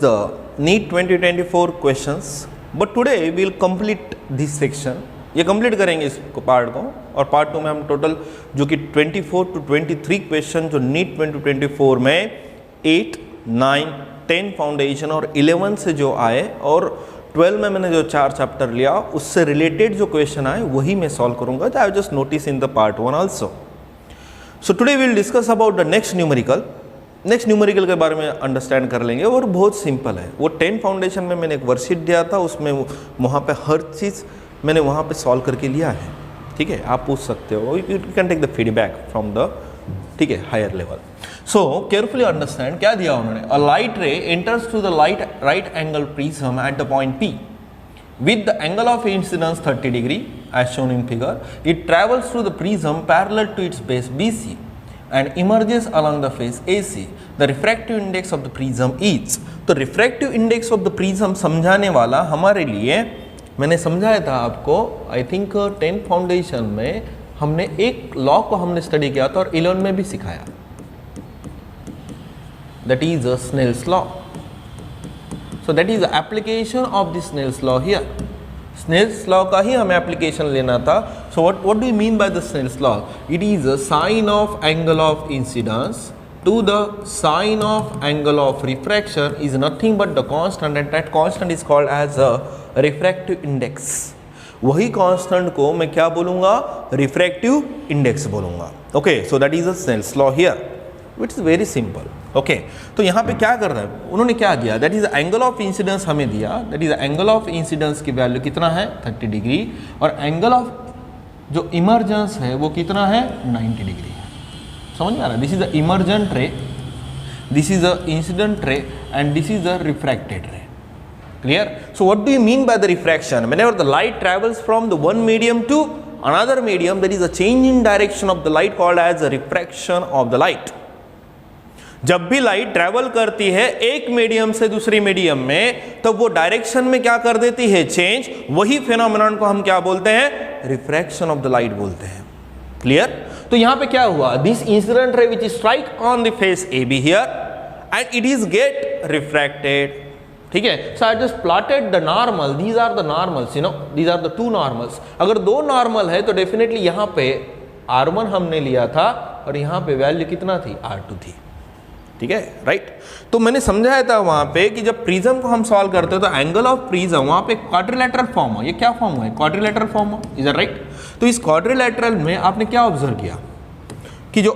the NEET 2024 questions, but today we'll complete this section. ये complete करेंगे इस part को, और पार्ट 2 में हम टोटल जो कि 24 to 23 क्वेश्चन जो NEET 2024 में 8, 9, 10 फाउंडेशन और 11 से जो आए और 12 में मैंने जो 4 चैप्टर लिया उससे रिलेटेड जो क्वेश्चन आए वही मैं सॉल्व करूंगा. I just notice in the part 1 also. So today we will discuss about the next numerical. Next numerical के बारे में अंडरस्टैंड कर लेंगे और बहुत सिंपल है. वो 10 फाउंडेशन में मैंने एक वर्कशीट दिया था, उसमें वहाँ पे हर चीज़ मैंने वहाँ पे सॉल्व करके लिया है. ठीक है, आप पूछ सकते हो, you can take the feedback from the, ठीक है, higher level. So carefully understand क्या दिया उन्होंने. A light ray enters through the light right angle prism at the point P with the angle of incidence 30 degree as shown in figure. It travels through the prism parallel to its base BC and emerges along the face AC. The refractive index of the prism is. तो refractive index of the prism समझाने वाला हमारे लिए मैंने समझाया था आपको, I think 10 foundation में हमने एक लॉ को हमने स्टडी किया था और 11 में भी सिखाया. That is a Snell's law. So that is the application of the Snell's law here. Snell's law का ही हमें application लेना था. So what do you mean by the Snell's law? It is a sine of angle of incidence to the sine of angle of refraction is nothing but the constant, and that constant is called as a refractive index. वही constant को मैं क्या बोलूँगा? refractive index बोलूँगा. Okay, so that is a Snell's law here. It's very simple. Okay तो यहाँ पे क्या कर रहा है उन्होंने, क्या दिया, that is angle of incidence हमें दिया. That is angle of incidence की वैल्यू कितना है 30 डिग्री, और एंगल ऑफ जो इमर्जेंस है वो कितना है 90 डिग्री है. समझ में आ रहा है. This is the emergent ray, this is the incident ray, and this is the refracted ray. Clear. So what do you mean by the refraction? Whenever the light travels from the one medium to another medium, there is a change in direction of the light called as the refraction of the light. जब भी light travel करती है एक medium से दूसरी medium में, तो वो डायरेक्शन में क्या कर देती है, चेंज. वही फेनोमेनन को हम क्या बोलते हैं, रिफ्रैक्शन ऑफ द लाइट बोलते हैं. क्लियर. तो यहां पे क्या हुआ, this incident ray which strike on the face AB here and it is get refracted. ठीक है. So I just plotted the normal. These are the normals, you know, these are the two normals. अगर दो normal है तो definitely यहां पे R1 हमने लिया था और यहां पे वैल्यू कितना थी, R2 थी. ठीक है, राइट. तो मैंने समझाया था वहां पे कि जब प्रिज्म को हम सॉल्व करते हैं तो एंगल ऑफ प्रिज्म वहां पे क्वाड्रिलेटरल फॉर्म हो. ये क्या फॉर्म है, क्वाड्रिलेटरल फॉर्म हो. Is that right. तो इस क्वाड्रिलेटरल में आपने क्या ऑब्जर्व किया कि जो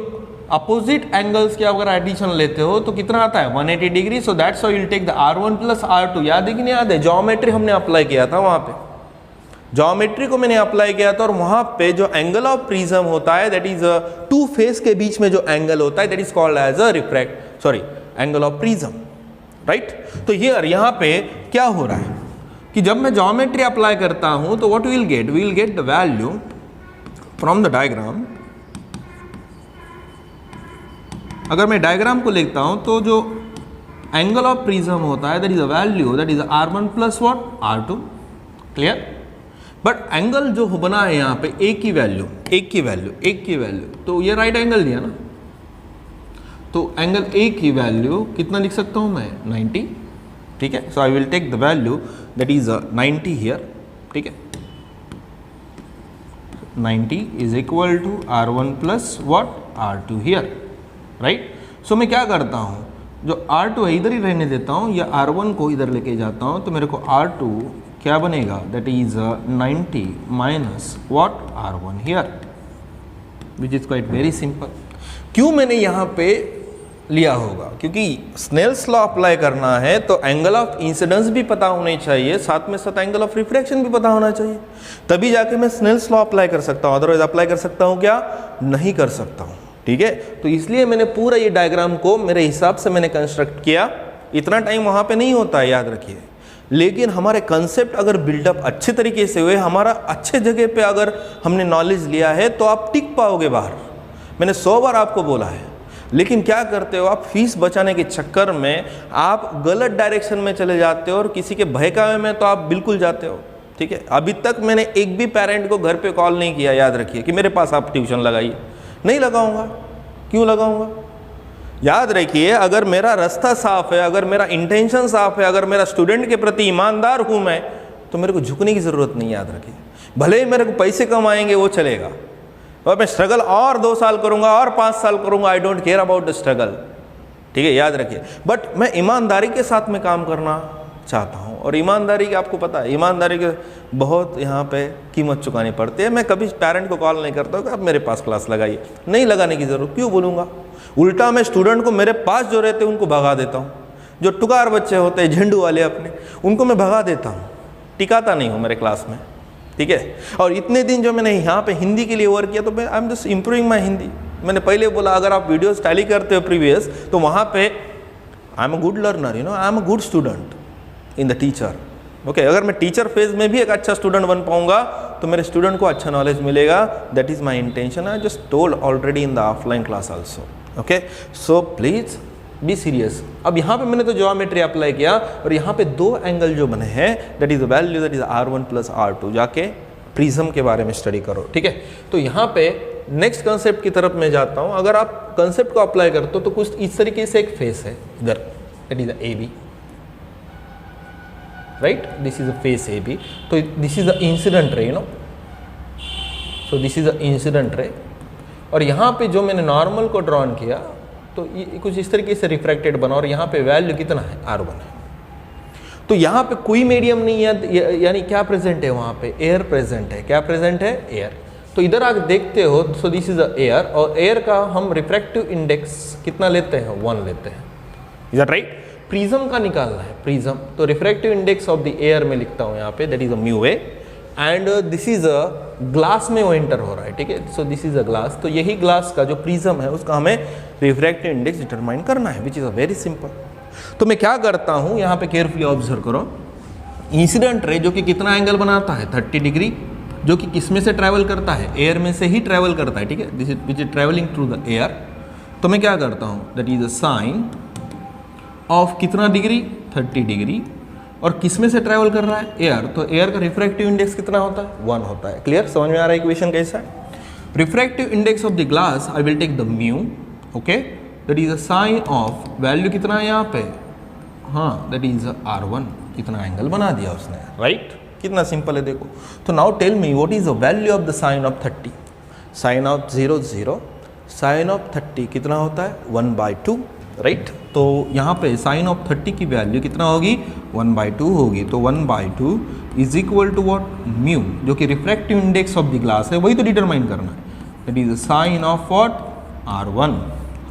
अपोजिट एंगल्स के अगर एडिशन लेते हो तो कितना आता है 180 degree. So that's why you will take the R1 plus R2. याद है कि नहीं याद है, ज्योमेट्री हमने अप्लाई किया था वहां पे, ज्योमेट्री को मैंने अप्लाई किया था, और वहां पे जो एंगल ऑफ प्रिज्म होता है दैट इज टू फेस के बीच में जो एंगल होता है that is called as a angle of prism. Right. तो हियर यहां पे क्या हो रहा है कि जब मैं ज्योमेट्री अप्लाई करता हूं तो what will get, we will get the value from the diagram. अगर मैं डायग्राम को लिखता हूं तो जो एंगल ऑफ प्रिज्म होता है that is a value that is R1 plus what, R2. Clear. But angle जो बना है यहाँ पे एक की वैल्यू, एक की वैल्यू, एक की वैल्यू, तो ये राइट एंगल दिया ना, तो एंगल ए की वैल्यू कितना लिख सकता हूँ मैं, 90. ठीक है. So I will take the value that is 90 here. ठीक है. 90 is equal to R1 plus what, R2 here. Right. So मैं क्या करता हूँ, जो R2 है इधर ही रहने देता हूँ, या R1 को इधर लेके जाता हूँ, तो मेरे को R2 क्या बनेगा, that is 90 minus what, R1 here, which is quite very simple. क्यों मैंने यहाँ पे लिया होगा, क्योंकि स्नेल्स लॉ अप्लाई करना है तो एंगल ऑफ इंसिडेंस भी पता होने चाहिए, साथ में साथ एंगल ऑफ रिफ्रैक्शन भी पता होना चाहिए, तभी जाके मैं स्नेल्स लॉ अप्लाई कर सकता हूँ. अदरवाइज अप्लाई कर सकता हूँ क्या, नहीं कर सकता हूँ. ठीक है. तो इसलिए मैंने पूरा ये डायग्राम को मेरे हिसाब से मैंने कंस्ट्रक्ट किया. इतना टाइम वहाँ पे नहीं होता है, याद रखिए. लेकिन हमारे कंसेप्ट अगर बिल्डअप अच्छे तरीके से हुए, हमारा अच्छे जगह पे अगर हमने नॉलेज लिया है तो आप टिक पाओगे बाहर. मैंने 100 बार आपको बोला है. लेकिन क्या करते हो आप, फीस बचाने के चक्कर में आप गलत डायरेक्शन में चले जाते हो और किसी के बहकावे में तो आप बिल्कुल जाते हो. ठीक है. अभी तक मैंने एक भी पेरेंट को घर पे कॉल नहीं किया, याद रखिए, कि मेरे पास आप ट्यूशन लगाइए. नहीं लगाऊंगा. क्यों लगाऊंगा? याद रखिए, अगर मेरा रास्ता साफ है, अगर मेरा इंटेंशन साफ है, अगर मेरा स्टूडेंट के प्रति ईमानदार हूँ मैं, तो मेरे को झुकने की ज़रूरत नहीं। याद रखिए, भले ही मेरे को पैसे कम आएंगे वो चलेगा, और मैं स्ट्रगल और 2 साल करूँगा और 5 साल करूँगा, I don't care about the struggle, ठीक है, याद रखिए। बट मैं ईमानदारी के साथ में काम करना चाहता हूँ, और ईमानदारी की आपको पता है, ईमानदारी के बहुत यहाँ पे कीमत चुकानी पड़ती है। मैं कभी पेरेंट को कॉल नहीं करता हूँ कि आप मेरे पास क्लास लगाइए, नहीं लगाने की ज़रूरत, क्यों बोलूँगा। उल्टा मैं स्टूडेंट को मेरे पास जो रहते हैं उनको भगा देता हूँ। जो टुकार बच्चे होते हैं, झंडू वाले अपने, उनको मैं भगा देता हूँ, टिकाता नहीं हूँ मेरे क्लास में, ठीक है। और इतने दिन जो मैंने यहाँ पे हिंदी के लिए वर्क किया, तो मैं आई एम जस्ट इम्प्रूविंग माई हिंदी। मैंने पहले बोला, अगर आप वीडियोस टैली करते हो प्रीवियस, तो वहाँ पे I am a good learner, you know, I am a good student in the teacher, okay. अगर मैं टीचर फेज में भी एक अच्छा स्टूडेंट बन पाऊंगा, तो मेरे स्टूडेंट को अच्छा नॉलेज मिलेगा। That is my intention. I just told already in the offline class also, okay. So please be serious. अब यहाँ पे मैंने तो ज्योमेट्री अप्लाई किया, और यहाँ पे 2 एंगल जो बने हैं, that is the value, that is R1 + R2। जाके प्रिज्म के बारे में स्टडी करो, ठीक है। तो यहाँ पे नेक्स्ट कंसेप्ट की तरफ मैं जाता हूँ। अगर आप कंसेप्ट को अप्लाई करते हो तो कुछ इस तरीके से एक फेस है इधर, that is the AB, right, this is a face AB। तो दिस इज द इंसिडेंट रे, you know, so this is the incident रे। और यहाँ पे जो मैंने नॉर्मल को ड्रॉन किया, तो ये कुछ इस तरीके से रिफ्रैक्टेड बना, और यहाँ पे वैल्यू कितना है, R1 है। तो यहाँ पे कोई मीडियम नहीं है, यानी क्या प्रेजेंट है वहाँ पे, एयर प्रेजेंट है। क्या प्रेजेंट है, एयर। तो इधर आप देखते हो, सो दिस इज द एयर, और एयर का हम रिफ्रैक्टिव इंडेक्स कितना लेते हैं, 1 लेते हैं। Is that right. प्रिज्म का निकालना है, प्रिज्म। तो refractive index of the air में लिखता हूँ यहाँ पे, that is a mu A, and this is a glass में वो एंटर हो रहा है, ठीक है। सो दिस इज अ ग्लास। तो यही ग्लास का जो प्रिज्म है, उसका हमें रिफ्रैक्टिव इंडेक्स डिटरमाइन करना है, which is a very simple. तो मैं क्या करता हूँ, यहाँ पे केयरफुली ऑब्जर्व करो। इंसिडेंट रे जो कि कितना एंगल बनाता है, 30 डिग्री, जो कि किस में से ट्रैवल करता है, एयर में से ही ट्रैवल करता है, ठीक है। This is which is travelling through the air. तो मैं क्या करता हूँ, that is a sine of कितना डिग्री, 30 डिग्री, और किस में से ट्रैवल कर रहा है, एयर। तो एयर का रिफ्रैक्टिव इंडेक्स कितना होता है, 1 होता है। क्लियर, समझ में आ रहा है इक्वेशन कैसा है। Refractive index of the glass, I will take the mu, okay, that is a sine of, value कितना है यहाँ पे, हाँ, दैट इज R1, कितना एंगल बना दिया उसने, राइट। कितना सिंपल है देखो। तो now tell me what is the value of the sine of 30। Sine of 0 0, sine of 30 कितना होता है, 1/2, राइट। तो यहाँ पे साइन ऑफ 30 की वैल्यू कितना होगी, 1/2 होगी। तो 1/2 is equal to what, mu, जो कि refractive index of the glass है, वही तो डिटरमाइन करना है। That is sine of what, R1,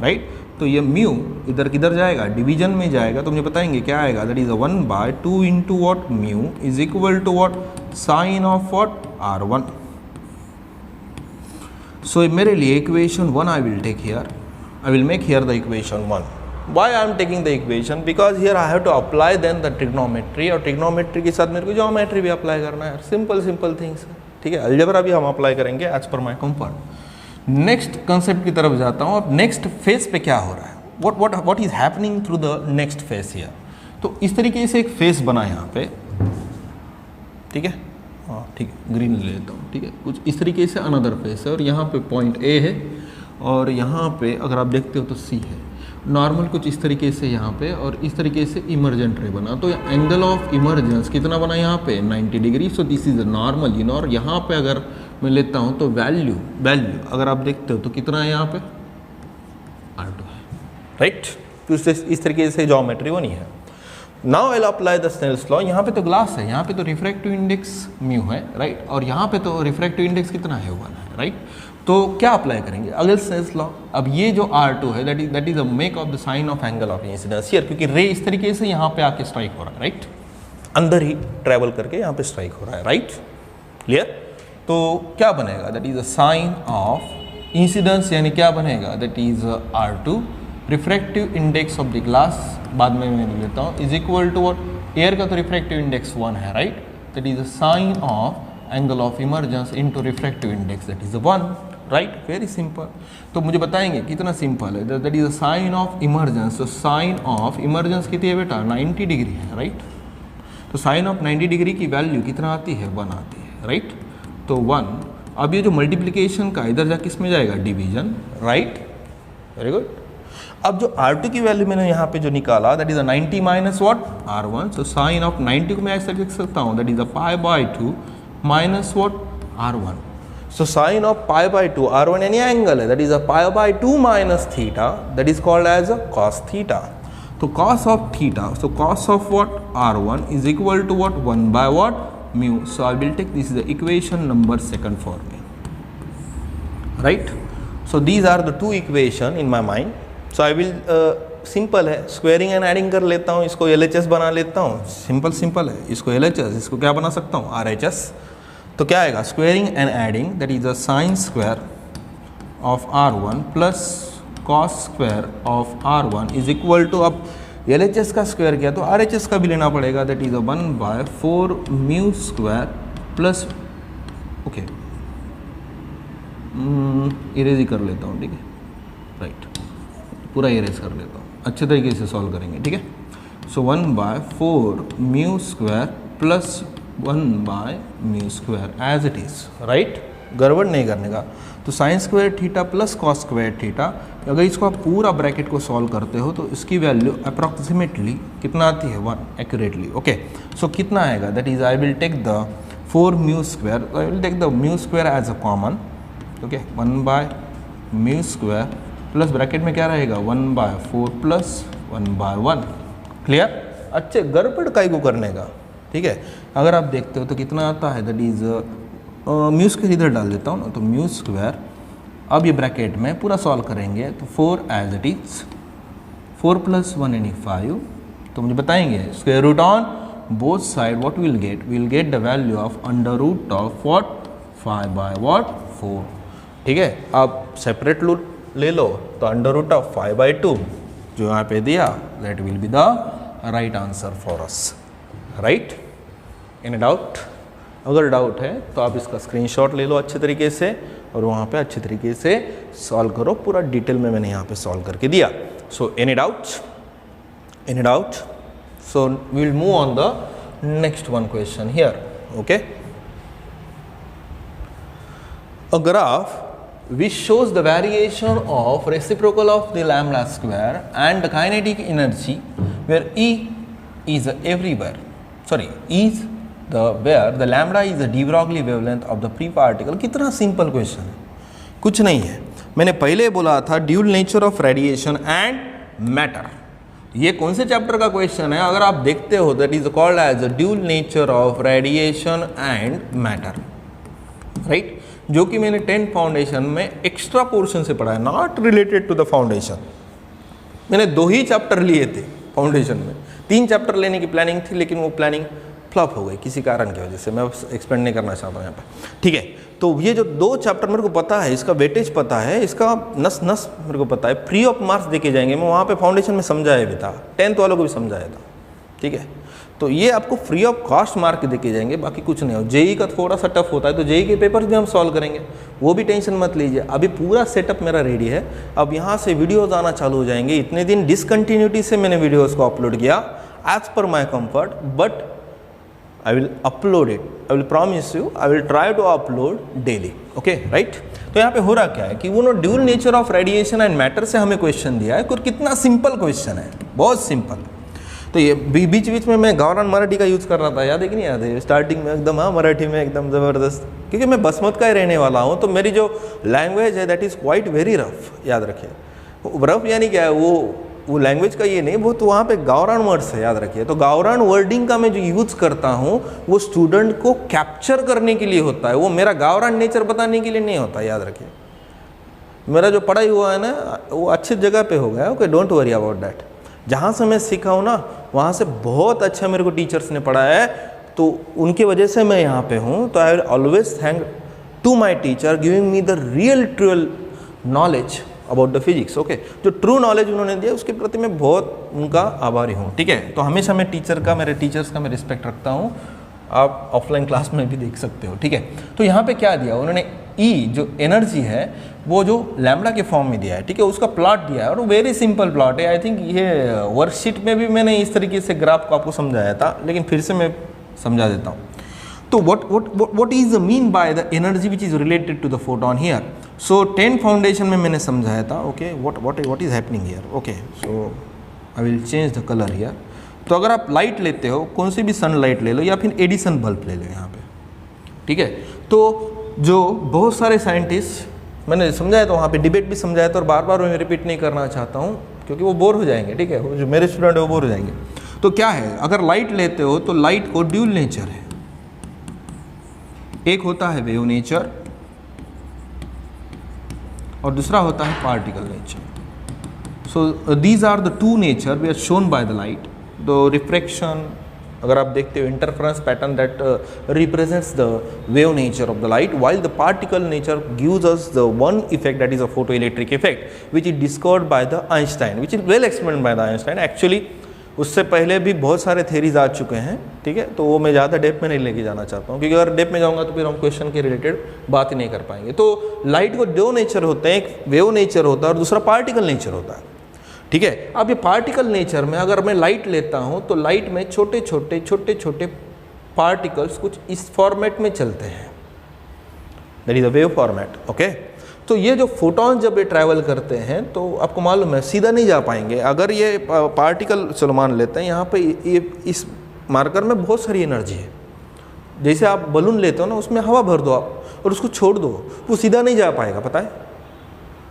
right. तो ये म्यू इधर किधर जाएगा, डिवीजन में जाएगा, तो मुझे बताएंगे क्या आएगा, that is 1/2 into what, mu is equal to what, sine of what, R1। So मेरे लिए equation 1 I will take here, I will make here the equation 1. Why I am taking the equation? Because here I have to apply then the trigonometry, और trigonometry के साथ मेरे को geometry भी apply करना है। simple things, ठीक है। अलजेब्रा भी हम अप्लाई करेंगे as per my comfort। Next concept की तरफ जाता हूँ। अब नेक्स्ट फेस पे क्या हो रहा है, what is happening through the next phase here। तो इस तरीके से एक फेस बना है यहाँ पे, ठीक है, हाँ ठीक है, ग्रीन ले लेता हूँ, ठीक है। कुछ इस तरीके से अनदर फेस है, और यहाँ पे पॉइंट A है, और यहाँ पे अगर आप देखते हो तो C है। नॉर्मल कुछ इस तरीके से यहाँ पे, और इस तरीके से इमरजेंट रे बना। तो एंगल ऑफ इमरजेंस कितना बना यहाँ पे, 90 degree. So this is normal, you know. और यहाँ पे अगर मैं लेता हूँ तो वैल्यू अगर आप देखते हो तो कितना है यहाँ पे, R2 है, राइट। तो इस तरीके से ज्योमेट्री वो नहीं है। Now I apply the Snell's law. यहाँ पे तो ग्लास है, यहाँ पे तो रिफ्रैक्टिव इंडेक्स म्यू है, राइट। और यहाँ पे तो रिफ्रैक्टिव इंडेक्स कितना है, 1 है, राइट। तो क्या अप्लाई करेंगे, अगले स्नेल्स लॉ। अब ये जो R2 है, that is a make of the sine of angle of incidence here, क्योंकि रे इस तरीके से यहाँ पे आके स्ट्राइक हो रहा है, राइट। अंदर ही ट्रैवल करके यहाँ पे स्ट्राइक हो रहा है, राइट। क्लियर। तो क्या बनेगा, that is a sine of incidence, यानी क्या बनेगा, that is R2। Refractive index of the glass बाद में मैं लेता हूँ, is equal to what, air का तो रिफ्रैक्टिव इंडेक्स 1 है, right. That is a sine of angle of emergence into refractive index, that is 1, right. Very simple. तो मुझे बताएंगे कितना सिंपल है, that is a sine of emergence. तो sine of emergence कितनी है बेटा, 90 डिग्री है, राइट। तो साइन ऑफ 90 डिग्री की वैल्यू कितना आती है, 1 आती है, राइट। तो 1। अब ये जो मल्टीप्लिकेशन का इधर जा किस में जाएगा, डिवीजन, राइट। Very good. अब जो R2 की वैल्यू मैंने यहाँ पे जो निकाला that is a 90 minus what R1, so sine of 90 को मैं ऐसे लिख सकता हूँ that is a pi by 2 minus what R1. So sine of pi by 2 R1 यानी एंगल है that is a pi by 2 minus theta that is called as a cos theta. तो cos of theta, so cos of what R1 is equal to what 1 by what mu. So I will take this is the equation number 2 for me, right? So these are the two equation in my mind. So I will simple है, squaring and adding कर लेता हूँ, इसको LHS बना लेता हूँ. Simple है, इसको LHS, इसको क्या बना सकता हूँ RHS. तो क्या आएगा squaring and adding that is a sine square of R1 plus cos square of R1 is equal to, अब LHS का स्क्वायर किया तो RHS का भी लेना पड़ेगा that is 1 by 4 mu square plus, okay erase ही कर लेता हूँ, ठीक है, राइट, पूरा इरेज कर लेता हूँ, अच्छे तरीके से सॉल्व करेंगे, ठीक है. So 1 by 4 mu square plus 1 by mu square as it is, right, गड़बड़ नहीं करने का. तो sine square theta plus cos square theta, अगर इसको आप पूरा ब्रैकेट को सॉल्व करते हो तो इसकी वैल्यू अप्रॉक्सीमेटली कितना आती है 1 एक्यूरेटली. ओके, सो कितना आएगा that is I will take the 4 mu square, I will take the mu square as a common, okay, 1 by mu square plus bracket में क्या रहेगा 1 बाय 4 प्लस 1 बाय 1. क्लियर, अच्छे गड़बड़ काई को करने का, ठीक है. अगर आप देखते हो तो कितना आता है दैट इज म्यू स्क्वायर इधर डाल देता हूँ ना, तो म्यू स्क्वायर, अब ये ब्रैकेट में पूरा सॉल्व करेंगे तो 4 एज इट इज, 4 प्लस 1 यानी 5. तो मुझे बताएंगे square root on both side what will get the value of under root of what 5 by what 4. ठीक है, आप सेपरेट रूट ले लो तो अंडर रूट ऑफ 5 बाय 2 जो यहाँ पे दिया that will be the right answer for us, right. In doubt, अगर डाउट है तो आप इसका स्क्रीनशॉट ले लो अच्छे तरीके से और वहाँ पे अच्छे तरीके से सॉल्व करो, पूरा डिटेल में मैंने यहाँ पे सॉल्व करके दिया. So any doubt, so we will move on the next one question here. Okay, a graph which shows the variation of reciprocal of the lambda square and the kinetic energy where E is everywhere, is where the lambda is the de Broglie wavelength of the free particle. कितना simple question है, कुछ नहीं है. मैंने पहले बोला था dual nature of radiation and matter. ये कौन से चैप्टर का क्वेश्चन है? अगर आप देखते हो that is called as dual nature of radiation and matter, right, जो कि मैंने 10 फाउंडेशन में एक्स्ट्रा पोर्शन से पढ़ा है, not related to the foundation. मैंने 2 ही चैप्टर लिए थे फाउंडेशन में, 3 चैप्टर लेने की प्लानिंग थी लेकिन वो प्लानिंग फ्लॉप हो गई किसी कारण की वजह से. मैं एक्सपेंड नहीं करना चाहता हूँ यहाँ पे, ठीक है. तो ये जो 2 चैप्टर मेरे को पता है, इसका वेटेज पता है, इसका नस मेरे को पता है, फ्री ऑफ मार्क्स देके जाएंगे. मैं वहाँ पे फाउंडेशन में समझाया भी था, 10th वालों को भी समझाया था, ठीक है. तो ये आपको फ्री ऑफ कॉस्ट मार्क देके जाएंगे, बाकी कुछ नहीं हो. जेई का थोड़ा सा टफ होता है तो जेई के पेपर्स भी हम सॉल्व करेंगे, वो भी टेंशन मत लीजिए. अभी पूरा सेटअप मेरा रेडी है. अब यहाँ से वीडियोज़ आना चालू हो जाएंगे. इतने दिन डिसकंटिन्यूटी से मैंने वीडियोज़ को अपलोड किया as per my comfort, but I will upload it. I will promise you, I will try to upload daily. Okay, right? तो यहाँ पे हो रहा क्या है कि वो dual nature of radiation and matter से हमें क्वेश्चन दिया है. और कितना सिंपल क्वेश्चन है, बहुत सिंपल. तो ये बीच में मैं गावरान मराठी का यूज़ कर रहा था, याद है कि नहीं याद है? स्टार्टिंग में एकदम, हाँ, मराठी में एकदम ज़बरदस्त, क्योंकि मैं बसमत का ही रहने वाला हूँ. तो मेरी जो लैंग्वेज है that is quite very rough. याद रखिए, रफ यानी क्या है, वो लैंग्वेज का ये नहीं, वो तो वहाँ पे गावरान वर्ड्स है, याद रखिए. तो गावरान वर्डिंग का मैं जो यूज़ करता हूँ वो स्टूडेंट को कैप्चर करने के लिए होता है, वो मेरा गावरान नेचर बताने के लिए नहीं होता. याद रखिए, मेरा जो पढ़ाई हुआ है ना वो अच्छी जगह पे हो गया. Okay, don't worry about that. जहाँ से मैं सीखा हूँ ना वहाँ से बहुत अच्छा मेरे को टीचर्स ने पढ़ाया है, तो उनकी वजह से मैं यहाँ पे हूँ. तो I will always thank to my teacher giving me the real true knowledge about the physics. Okay, जो ट्रू नॉलेज उन्होंने दिया उसके प्रति मैं बहुत उनका आभारी हूँ. ठीक है, तो हमेशा मैं मेरे टीचर्स का मैं रिस्पेक्ट रखता हूँ. आप ऑफलाइन क्लास में भी देख सकते हो. ठीक है, तो यहाँ पे क्या दिया उन्होंने, ई जो एनर्जी है वो जो लैम्बडा के फॉर्म में दिया है. ठीक है, उसका प्लॉट दिया है और वेरी सिंपल प्लॉट है. आई थिंक ये वर्कशीट में भी मैंने इस तरीके से ग्राफ को आपको समझाया था, लेकिन फिर से मैं समझा देता हूँ. तो what is the mean by the energy which is related to the photon here? So 10 foundation में मैंने समझाया था, okay, what is happening here, okay, so I will change the colour here. तो अगर आप लाइट लेते हो, कौन सी भी सनलाइट ले लो या फिर एडिसन बल्ब ले लो यहाँ पे, ठीक है। तो जो बहुत सारे साइंटिस्ट, मैंने समझाया तो वहाँ पे डिबेट भी समझाया था और बार बार मैं रिपीट नहीं करना चाहता हूँ क्योंकि वो बोर हो जाएंगे, ठीक है, जो मेरे स्टूडेंट है वो बोर हो जाएंगे। तो क्या है, अगर लाइट लेते हो तो लाइट को ड्यूल नेचर है, एक होता है वेव नेचर और दूसरा होता है particle nature. So these are the two nature we are shown by the light. The refraction, अगर आप देखते हो, interference pattern that represents the wave nature of the light, while the particle nature gives us the one effect, that is a photoelectric effect, which is discovered by the Einstein, which is well explained by the Einstein. Actually उससे पहले भी बहुत सारे theories आ चुके हैं, ठीक है, तो वो मैं ज़्यादा डेप्थ में नहीं लेके जाना चाहता हूँ क्योंकि अगर डेप्थ में जाऊँगा तो फिर हम क्वेश्चन के रिलेटेड बात ही नहीं कर पाएंगे। तो लाइट को दो नेचर होते हैं, एक वेव नेचर होता है और दूसरा पार्टिकल नेचर होता है, ठीक है। अब ये पार्टिकल नेचर में अगर मैं लाइट लेता हूँ तो लाइट में छोटे छोटे पार्टिकल्स कुछ इस फॉर्मेट में चलते हैं, that is a wave format, okay. तो ये जो फोटॉन जब ये ट्रैवल करते हैं तो आपको मालूम है सीधा नहीं जा पाएंगे। अगर ये पार्टिकल, चलो मान लेते हैं यहाँ पे ये इस मार्कर में बहुत सारी एनर्जी है, जैसे आप बलून लेते हो ना, उसमें हवा भर दो आप और उसको छोड़ दो, वो सीधा नहीं जा पाएगा, पता है,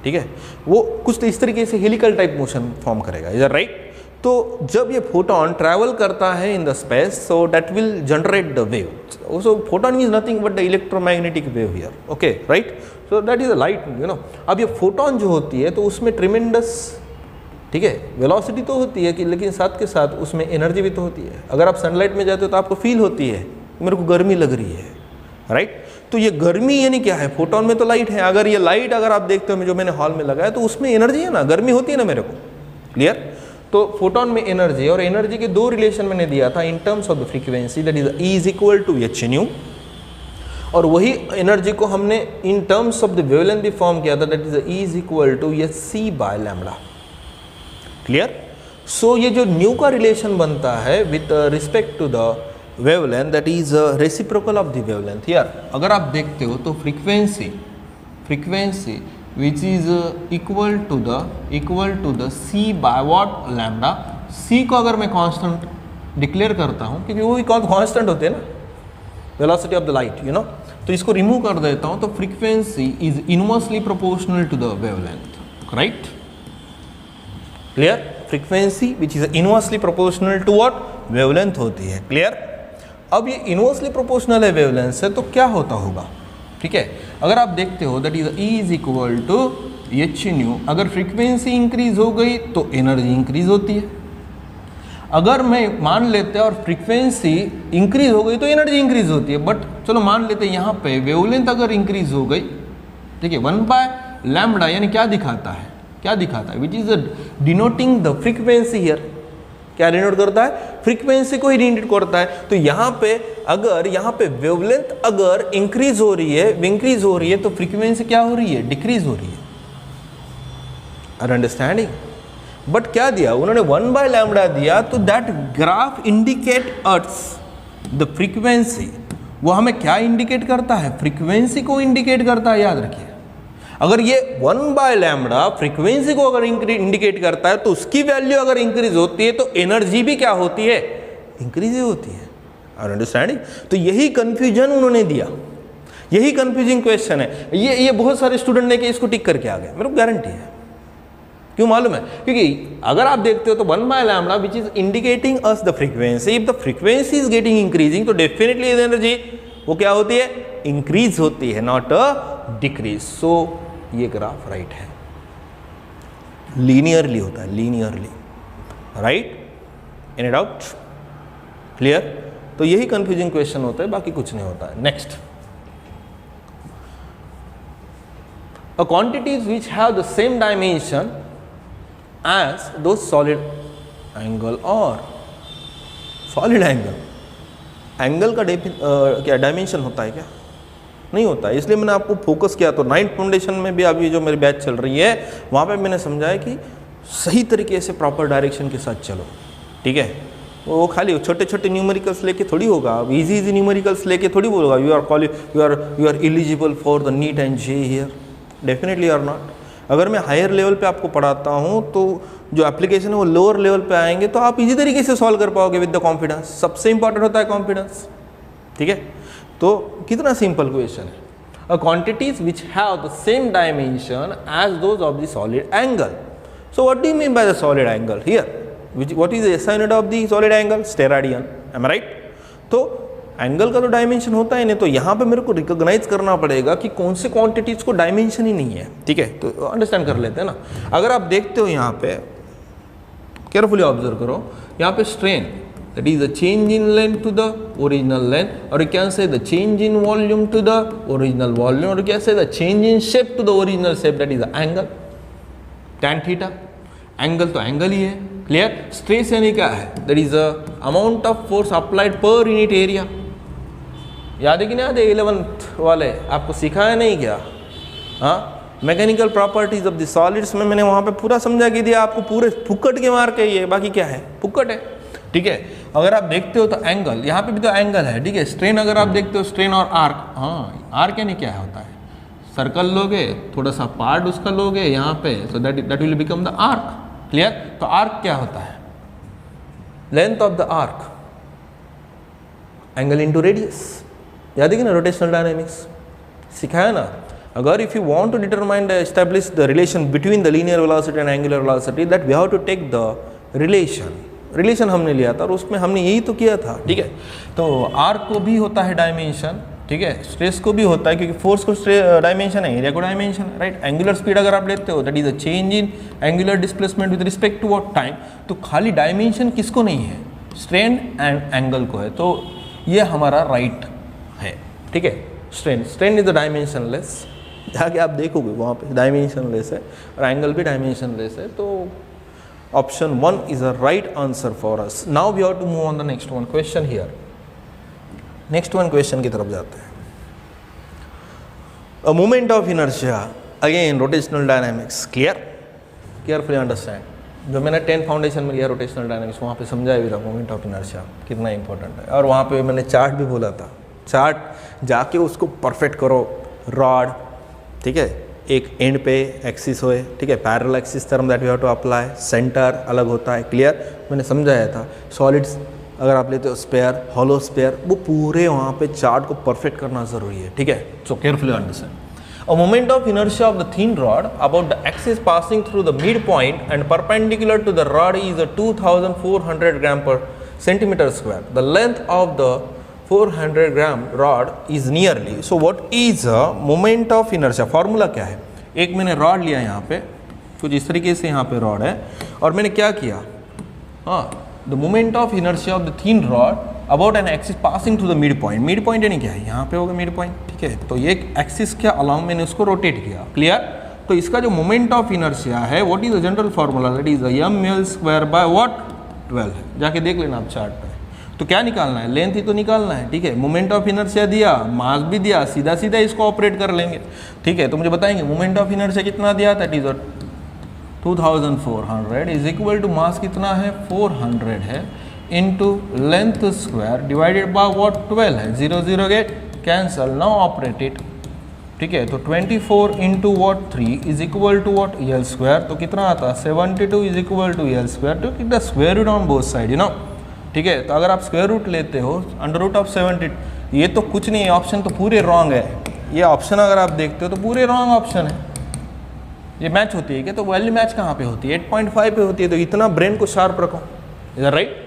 ठीक है, वो कुछ तो इस तरीके से हेलिकल टाइप मोशन फॉर्म करेगा, इज दैट राइट। तो जब ये फोटॉन ट्रैवल करता है in the space, so that will generate the wave. So photon is nothing but the electromagnetic wave here, okay, right. So that is a light, you no. अब ये photon जो होती है तो उसमें ट्रिमेंडस, ठीक है, वेलोसिटी तो होती है कि, लेकिन साथ के साथ उसमें एनर्जी भी तो होती है। अगर आप सनलाइट में जाते हो तो आपको फील होती है मेरे को गर्मी लग रही है, राइट। तो ये गर्मी यानी क्या है, फोटॉन में तो लाइट है। अगर ये लाइट अगर आप देखते हो जो मैंने हॉल में लगाया तो उसमें एनर्जी है ना, गर्मी होती है ना मेरे को, क्लियर। तो फोटॉन में एनर्जी, और एनर्जी के दो रिलेशन मैंने दिया था in terms of the frequency, that is E is equal to h nu, और वही एनर्जी को हमने in terms of the wavelength भी फॉर्म किया था, that is E is equal to hc by lambda, clear. So ये जो nu का रिलेशन बनता है with respect to the wavelength, that is reciprocal of the wavelength here. अगर आप देखते हो तो frequency which is equal to the c by what lambda, c को अगर मैं कांस्टेंट डिक्लेयर करता हूँ क्योंकि वो भी कांस्टेंट होते हैं ना, velocity of the light, you know, तो इसको रिमूव कर देता हूँ तो frequency is inversely proportional to the wavelength, right, clear. Frequency which is inversely proportional to what, wavelength होती है, क्लियर। अब ये इनवर्सली प्रोपोर्शनल है वेवलेंथ से, तो क्या होता होगा, ठीक है। अगर आप देखते हो that is E is equal to h nu, अगर फ्रीक्वेंसी इंक्रीज हो गई तो एनर्जी इंक्रीज होती है। अगर मैं मान लेते हैं और फ्रीक्वेंसी इंक्रीज हो गई तो एनर्जी इंक्रीज होती है, बट चलो मान लेते हैं यहाँ पे वेवलेंथ अगर इंक्रीज हो गई, ठीक है, 1 बाय लैम्बडा यानी क्या दिखाता है, which is denoting the frequency here, क्या डिनोट करता है, फ्रीक्वेंसी को ही डिनोट करता है। तो यहाँ पे अगर यहाँ पे वेवलेंथ अगर इंक्रीज हो रही है तो फ्रीक्वेंसी क्या हो रही है, डिक्रीज हो रही है, आर अंडरस्टैंडिंग। बट क्या दिया उन्होंने, 1 बाय लैम्बडा दिया, तो that graph indicate us the frequency. वो हमें क्या इंडिकेट करता है, फ्रीक्वेंसी को इंडिकेट करता है, याद रखिए। अगर ये 1 बाय लैम्बडा फ्रीक्वेंसी को अगर इंडिकेट करता है तो उसकी वैल्यू अगर इंक्रीज होती है तो एनर्जी भी क्या होती है, इंक्रीज ही होती है, आर अंडरस्टैंडिंग। तो यही कंफ्यूजन उन्होंने दिया, यही कंफ्यूजिंग क्वेश्चन है। ये बहुत सारे स्टूडेंट ने कि इसको टिक करके आ गए, मेरे को गारंटी है। क्यों मालूम है, क्योंकि अगर आप देखते हो तो 1 by lambda which is indicating us the frequency, if the frequency is getting increasing तो डेफिनेटली एनर्जी वो क्या होती है, इंक्रीज होती है, नॉट अ डिक्रीज। सो ये ग्राफ राइट है, लीनियरली होता है, linearly, right, any doubt, clear. तो यही कंफ्यूजिंग क्वेश्चन होता है, बाकी कुछ नहीं होता है। Next, a quantities which have the same dimension as दो सॉलिड एंगल और सॉलिड एंगल का क्या डायमेंशन होता है क्या, नहीं होता है। इसलिए मैंने आपको फोकस किया। तो 9th फाउंडेशन में भी अभी जो मेरी बैच चल रही है वहाँ पे मैंने समझाया कि सही तरीके से प्रॉपर डायरेक्शन के साथ चलो, ठीक है। वो खाली छोटे छोटे न्यूमेरिकल्स लेके थोड़ी होगा, अब इजी न्यूमेरिकल्स लेके थोड़ी होगा। You are eligible for the NEET and J here, definitely और नॉट। अगर मैं हायर लेवल पे आपको पढ़ाता हूँ तो जो एप्लीकेशन है वो लोअर लेवल पे आएंगे तो आप इजी तरीके से सॉल्व कर पाओगे विद द कॉन्फिडेंस। सबसे इंपॉर्टेंट होता है कॉन्फिडेंस, ठीक है। तो कितना सिंपल क्वेश्चन है, a quantities which have the same dimension as those of the solid angle. So what do you mean by the solid angle here, what is the SI unit of the solid angle, steradian, am I right. तो angle का तो dimension होता है नहीं, तो यहाँ पे मेरे को रिकॉग्नाइज करना पड़ेगा कि कौन से क्वांटिटीज को डायमेंशन ही नहीं है, ठीक है। तो अंडरस्टैंड कर लेते हैं ना। अगर आप देखते हो यहाँ पे केयरफुली ऑब्जर्व करो, यहाँ पे strain that is the change in length to the original length, और you can say the change in volume to the original volume, और you can say the change in shape to the original shape, that is the angle tan theta. Angle तो angle ही है, clear. Stress यानी क्या है, that is the amount of force applied per unit area. याद है कि नहीं याद है, 11th वाले आपको सिखाया नहीं क्या? हाँ, mechanical properties of the solids में मैंने वहाँ पे पूरा समझा के दिया आपको, पूरे फुक्कट के मार के, ये बाकी क्या है, फुक्कट है, ठीक है। अगर आप देखते हो तो एंगल, यहाँ पे भी तो एंगल है, ठीक है। स्ट्रेन अगर आप देखते हो, स्ट्रेन और आर्क, हाँ आर्क यानी क्या होता है, सर्कल लोगे, थोड़ा सा पार्ट उसका लोगे यहाँ पे, so that will become the arc, clear. तो आर्क क्या होता है, length of the arc angle into radius. याद है कि ना, रोटेशनल डायनामिक्स सिखाया ना। अगर if you want to determine establish the relation between the linear velocity and angular velocity, that we have to take the relation हमने लिया था और उसमें हमने यही तो किया था, ठीक है। तो आर्क को भी होता है डायमेंशन, ठीक है। स्ट्रेस को भी होता है, क्योंकि फोर्स को डायमेंशन है, एरिया को डायमेंशन है, राइट। एंगुलर स्पीड अगर आप लेते हो, that is a change in angular displacement with respect to what time. तो खाली डायमेंशन किसको नहीं है, स्ट्रेन एंड एंगल को है, तो ये हमारा राइट है, ठीक है। स्ट्रेन इज द डायमेंशनलेस, जाके आप देखोगे वहाँ पे डायमेंशनलेस है और एंगल भी डायमेंशनलेस है। तो option 1 is a right answer for us. Now we have to move on the next one question here. Next one question की तरफ जाते हैं। A moment of inertia again rotational dynamics, clear, carefully understand. जो मैंने 10 foundation में लिया rotational dynamics, वहाँ पे समझाया भी था मोमेंट ऑफ इनर्शिया कितना इंपॉर्टेंट है, और वहाँ पे मैंने चार्ट भी बोला था, चार्ट जाके उसको परफेक्ट करो। रॉड, ठीक है, एक एंड पे एक्सिस होए, ठीक है, parallel axis theorem that we have to apply, centre अलग होता है, क्लियर, मैंने समझाया था। सॉलिड्स अगर आप लेते हो स्पेयर, हॉलो स्पेयर, वो पूरे वहाँ पे चार्ट को परफेक्ट करना जरूरी है, ठीक है। सो carefully understand. A moment of inertia of the thin rod about the axis passing through the midpoint and perpendicular to the rod is a 2400 gram per centimeter square. The length of the 400 gram rod is nearly. So what is a moment of inertia? Formula क्या है? एक मैंने rod लिया यहाँ पे, कुछ इस तरीके से यहाँ पे रॉड है, और मैंने क्या किया, हाँ, the moment of inertia of the thin rod about an axis passing to the mid point. Mid point यानी क्या है, यहाँ पे होगा मिड पॉइंट, ठीक है। तो ये एक्सिस के अलाउंग मैंने उसको रोटेट किया, क्लियर। तो इसका जो मोमेंट ऑफ इनर्शिया है, what is the general formula, that is ml square by what 12 है, जाके देख लेना आप चार्ट पे। तो क्या निकालना है, लेंथ ही तो निकालना है, ठीक है। मोमेंट ऑफ इनर्शिया दिया, मास भी दिया, सीधा सीधा इसको ऑपरेट कर लेंगे, ठीक है। तो मुझे बताएंगे मोमेंट ऑफ इनर्शिया कितना दिया, that is 2400 is equal to mass कितना है 400 है, into length square divided by what 12 है, 0 0 get cancel, now operate it, ठीक है। तो 24 into what 3 is equal to what L square, तो कितना आता है 72 is equal to L square, तो कितना square root on both side, you know, ठीक है। तो अगर आप स्क्वायर रूट लेते हो अंडर रूट ऑफ 70, ये तो कुछ नहीं है, ऑप्शन तो पूरे रॉन्ग है, ये ऑप्शन अगर आप देखते हो तो पूरे रॉन्ग ऑप्शन है। ये मैच होती है क्या, तो वैल्यू मैच कहाँ पे होती है, 8.5 पे होती है। तो इतना ब्रेन को शार्प रखो, इधर राइट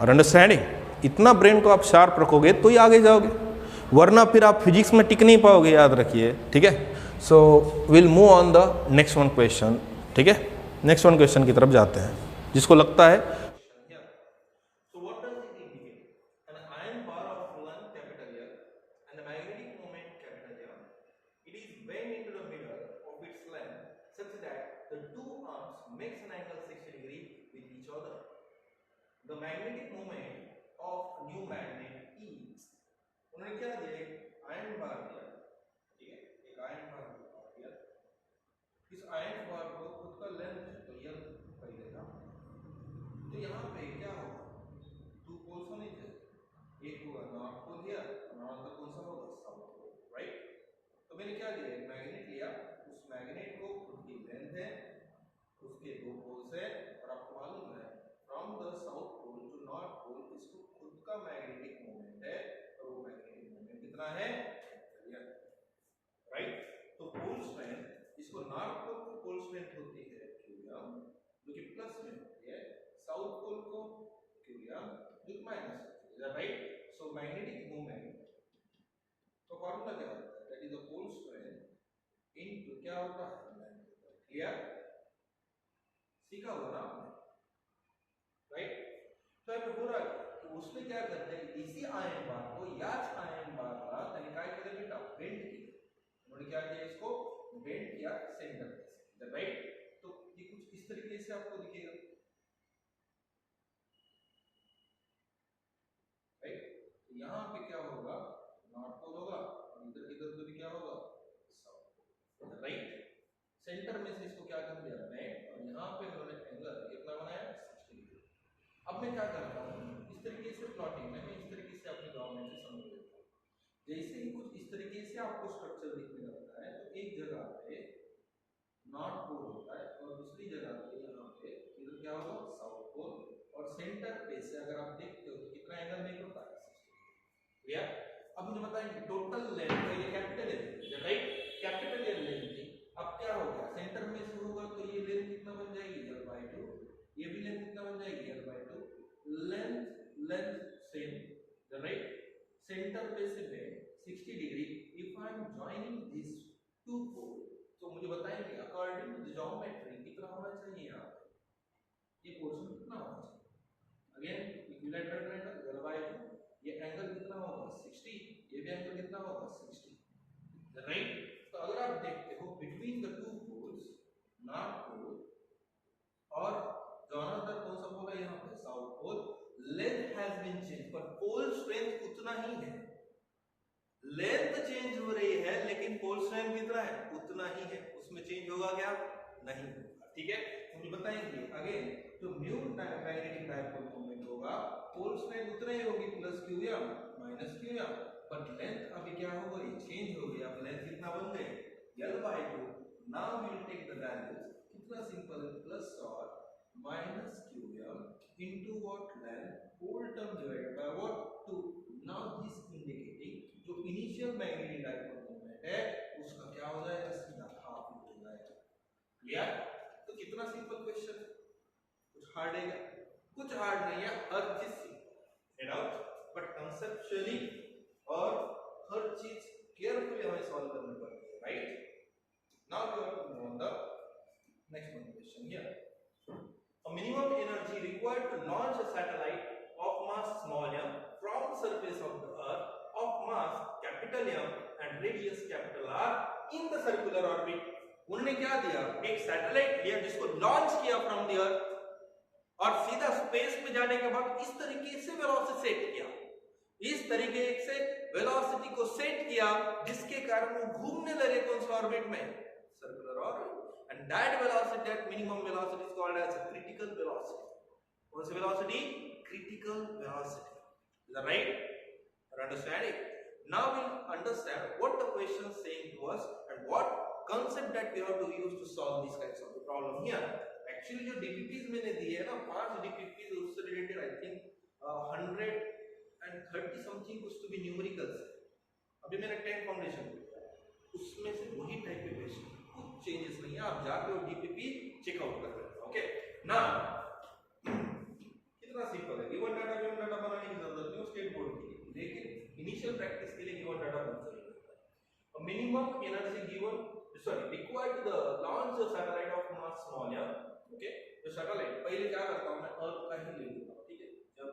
और अंडरस्टैंडिंग, इतना ब्रेन को आप शार्प रखोगे तो ही आगे जाओगे, वरना फिर आप फिजिक्स में टिक नहीं पाओगे, याद रखिए, ठीक है। So will move on the next one question, ठीक है। नेक्स्ट वन क्वेश्चन की तरफ जाते हैं, जिसको लगता है उन्होंने क्या दिया, एक आयरन बार दिया, ठीक है, एक आयरन बार दिया। इस आयरन बार को खुद का लेंथ तो ये पहले था, तो यहाँ पे क्या होगा, 2 पोल्स होने चाहिए, एक होगा नॉर्थ पोल हियर, नॉर्थ का कौन सा होगा साउथ पोल, राइट। तो मैंने क्या दिया, मैग्नेट का मैग्नेटिक मोमेंट है और वो मैग्नेटिक मोमेंट कितना है, राइट। तो पोल स्ट्रेंथ, इसको नॉर्थ पोल को पोल स्ट्रेंथ होती है क्यूएम जो कि प्लस में होती है, साउथ पोल को क्यूएम जो कि माइनस होती है, राइट। सो मैग्नेटिक मोमेंट तो फॉर्मूला क्या होता है, that is the pole strength into क्या होता है, क्लियर, सीखा हुआ ना आपने, राइट। तो अब हो रहा है तो उसमें क्या करते हैं, इसी आयन बार को याच आयन बार का तने काय केलं बेटा, बेंड किया, उन्होंने क्या किया, इसको बेंड किया सेंटर पे से, राइट। तो ये कुछ इस तरीके से आपको दिखेगा, राइट। तो यहाँ पे क्या होगा, नॉर्थ पोल होगा और इधर इधर तो भी क्या होगा, साउथ पोल, राइट। सेंटर में से इसको क्या कर दिया बेंड, और यहाँ पे उन्होंने एंगल कितना बनाया, 60 डिग्री। अब मैं क्या करता हूँ, इस तरीके से प्लॉटिंग में मैं इस तरीके से अपने गवर्नमेंट से समझ लेता हूँ। जैसे ही कुछ इस तरीके से आपको स्ट्रक्चर दिखने लगता है तो एक जगह पे नॉर्थ पोल होता है और दूसरी जगह पे यहाँ पे इधर क्या होगा, साउथ पोल, और सेंटर पे से अगर आप देखते हो तो कितना एंगल मेक होता है, 60 डिग्री, क्लियर। अब मुझे बताएंगे टोटल लेंथ, ये कैपिटल है, राइट, कैपिटल लेंथ थी। अब क्या होगा, सेंटर में से होगा तो ये लेंथ कितना बन जाएगी, L/2, ये भी लेंथ कितना बन जाएगी, L/2, length same, right. Centre पे से bend 60 degree. If I am joining this to pole, तो मुझे बताएंगे अकॉर्डिंग टू द ज्योमेट्री कितना होना चाहिए, यहाँ पे ये पोर्शन कितना होना चाहिए, अगेन इक्विलैटरल ट्रायंगल, L/2, ये एंगल कितना होगा, 60, ये भी एंगल कितना होगा, 60, राइट। तो अगर आप देखते हो between the two poles, north pole और ज्यादातर कौन सा पोल है यहाँ पे, south pole, length has been change, पर पोल स्ट्रेंथ उतना ही है, लेंथ चेंज हो रही है लेकिन पोल स्ट्रेंथ कितना है, उतना ही है, उसमें चेंज होगा क्या, नहीं होगा, ठीक है। मुझे बताएंगे अगेन, तो म्यू मैग्नेटिक डायपोल मोमेंट होगा, पोल स्ट्रेंथ उतना ही होगी, प्लस क्यूएम माइनस क्यूएम, पर लेंथ अभी क्या हो गई, चेंज हो गई। अब लेंथ कितना बन गई, L/2। Now we will take the values, कितना सिंपल है, प्लस और minus q m into what, length, whole term divided by what, 2। Now this indicating जो इनिशियल मैग्नेटिक डायपोल मोमेंट है उसका क्या हो जाएगा, सीधा हाफ हो जाएगा, क्लियर। तो कितना सिंपल क्वेश्चन, कुछ हार्ड है क्या, कुछ हार्ड नहीं है, हर चीज सिंपल है, बट कंसेप्चुअली और हर चीज केयरफुली हमें सॉल्व करनी पड़ती है, right. Now we have to move on the next one question here. A minimum energy required to launch a satellite of mass small m from the surface of the earth of mass capital M and radius capital R in the circular orbit। उन्होंने क्या दिया, एक satellite लिया जिसको launch किया from the earth और सीधा space में जाने के बाद इस तरीके से वेलोसिटी सेट किया, इस तरीके से वेलोसिटी को सेट किया जिसके कारण वो घूमने लगे कौन से ऑर्बिट में, circular orbit, and that velocity, that minimum velocity is called as a critical velocity। कौन सी velocity, critical velocity, is that right, are understanding? Now we'll understand what the question is saying to us and what concept that we have to use to solve these kinds of the problem here। Actually जो DPPs मैंने दिए है ना, 5 DPPs उससे related I think 130 something कुछ तो भी numericals है, अभी मैंने 10 फाउंडेशन उसमें से वही टाइप के क्वेश्चन, कुछ चेंजेस नहीं है, आप जाके वो डीपीपी चेकआउट कर लेते हैं, ओके ना। कितना सिंपल है, गिवन डाटा बनाने की जरूरत नहीं स्टेट बोर्ड के लिए, लेकिन इनिशियल प्रैक्टिस के लिए गिवन डाटा बहुत जरूरी है। और minimum energy given, sorry, required to the launch of satellite of mass small m, okay. तो सैटेलाइट पहले क्या करता हूं मैं, अर्थ का ही ले लेता हूं, ठीक है। जब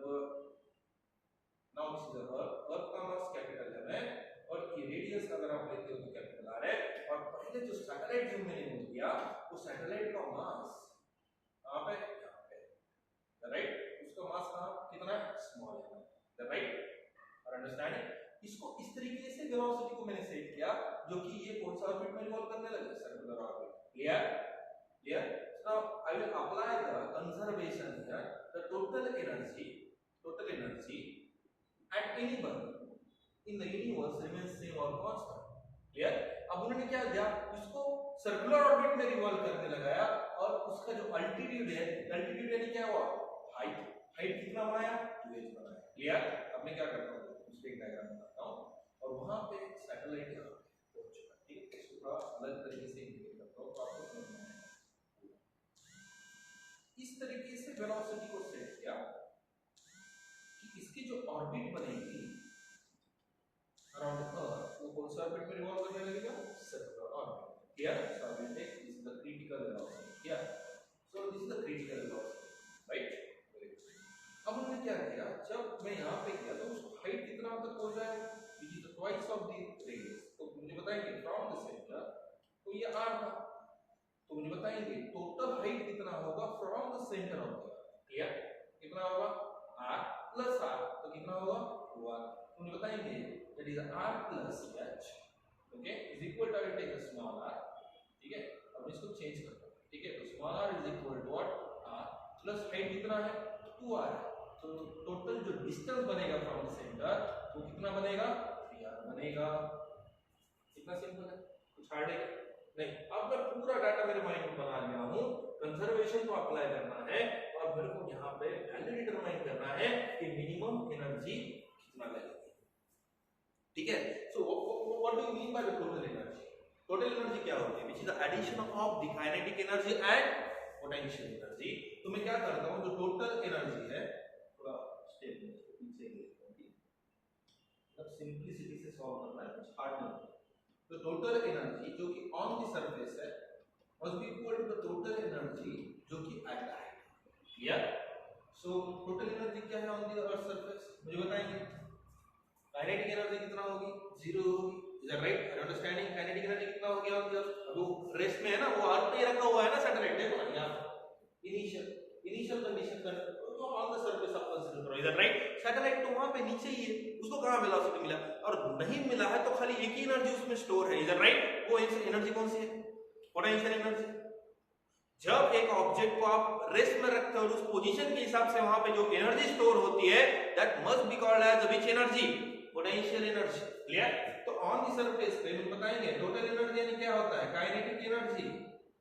नाउ दिस इज अर्थ का मास कैपिटल है और की रेडियस अगर आप लेते हो तो कैपिटल आर है, और पहले जो सैटेलाइट जो मैंने यूज किया वो सैटेलाइट का मास कहां पे, यहां पे, राइट। उसका मास कहां, कितना है, स्मॉल है, राइट, और अंडरस्टैंडिंग। इसको इस तरीके से वेलोसिटी को मैंने सेट किया जो कि ये कौन सा ऑर्बिट में रिवॉल्व करने लगे, circular orbit, clear, clear. Now I will apply the conservation here, the total energy at any point in the universe remains same or constant, clear। अब उन्होंने क्या किया, इसको सर्कुलर ऑर्बिट में रिवॉल्व करने लगाया और उसका जो अल्टीट्यूड है, अल्टीट्यूड यानी क्या हुआ, हाइट कितना बनाया, 2h बनाया, क्लियर? अब मैं क्या करता हूँ, दूसरे डायग्राम बनाता हूँ और वहां पे एक सैटेलाइट यहाँ पे पहुंच चुका है, ठीक है? इसको थोड़ा अलग तरीके से इंडिकेट करता हूँ तो आपको समझ में आएगा। इस तरीके से वेलोसिटी को सेट किया कि इसकी जो ऑर्बिट बनेगी अराउंड अर्थ, वो कौन सा ऑर्बिट में रिवॉल्व करने लगेगा? Circular orbit. Clear? So I will take this is the critical velocity. Clear? So this is the critical velocity, right? अब हमने क्या किया, जब मैं यहाँ पे गया तो उसको हाइट कितना तक हो जाए, which is twice of the radius। तो मुझे बताएंगे फ्रॉम द सेंटर, तो ये r था, तो मुझे बताएंगे टोटल हाइट कितना होगा from the centre of the earth. Clear? कितना होगा? r प्लस r, तो कितना होगा? 1। तो मुझे बताएंगे that is r plus h, okay, is equal to, I take the small r, ठीक है? अब इसको चेंज करता हूं, ठीक है? तो small r is equal to what? r plus height कितना है? 2r है। तो टोटल जो डिस्टेंस बनेगा फ्रॉम द सेंटर वो कितना बनेगा? 3r बनेगा। इतना सिंपल है, कुछ हार्ड है नहीं। अब मैं पूरा डाटा मेरे माइंड में बना लिया हूं, कंजर्वेशन को अप्लाई करना है और मेरे को यहां पे वैल्यू डिटरमाइन करना है कि मिनिमम एनर्जी कितना लगेगी, ठीक है? So what do you mean by the total energy? Total energy क्या होती है? Which is the addition of the kinetic energy and potential energy. तो मैं क्या करता हूं, जो टोटल एनर्जी है, थोड़ा स्टेप पीछे लेता हूं, मतलब सिंपलिसिटी से सॉल्व करना है, कुछ हार्ड नहीं। तो टोटल एनर्जी जो कि ऑन द सरफेस है must be equal to the total energy जो कि eight the height. Clear? So total energy क्या है ऑन द अर्थ सरफेस, मुझे बताएंगे। काइनेटिक एनर्जी कितना होगी? 0 होगी। Is that right? Are you understanding? Kinetic energy कितना होगी ऑन द अर्थ? अब वो रेस्ट में है ना, वो अर्थ पे रखा हुआ है ना सैटेलाइट, देखो ना यहां इनिशियल कंडीशन का तो ऑन द सरफेस आप कंसीडर करो। Is that right? सैटेलाइट तो वहां पे नीचे ही है, उसको कहां वेलोसिटी मिला? और नहीं मिला है तो खाली एक ही एनर्जी उसमें स्टोर है। Is that right? वो एनर्जी कौन सी है? Potential energy. जब एक ऑब्जेक्ट को आप रेस्ट में रखते हो और उस पोजीशन के हिसाब से वहां पे जो एनर्जी स्टोर होती है that must be called as which energy? Potential energy. Clear? तो ऑन द सरफेस पे हम बताएंगे टोटल एनर्जी यानी क्या होता है? काइनेटिक एनर्जी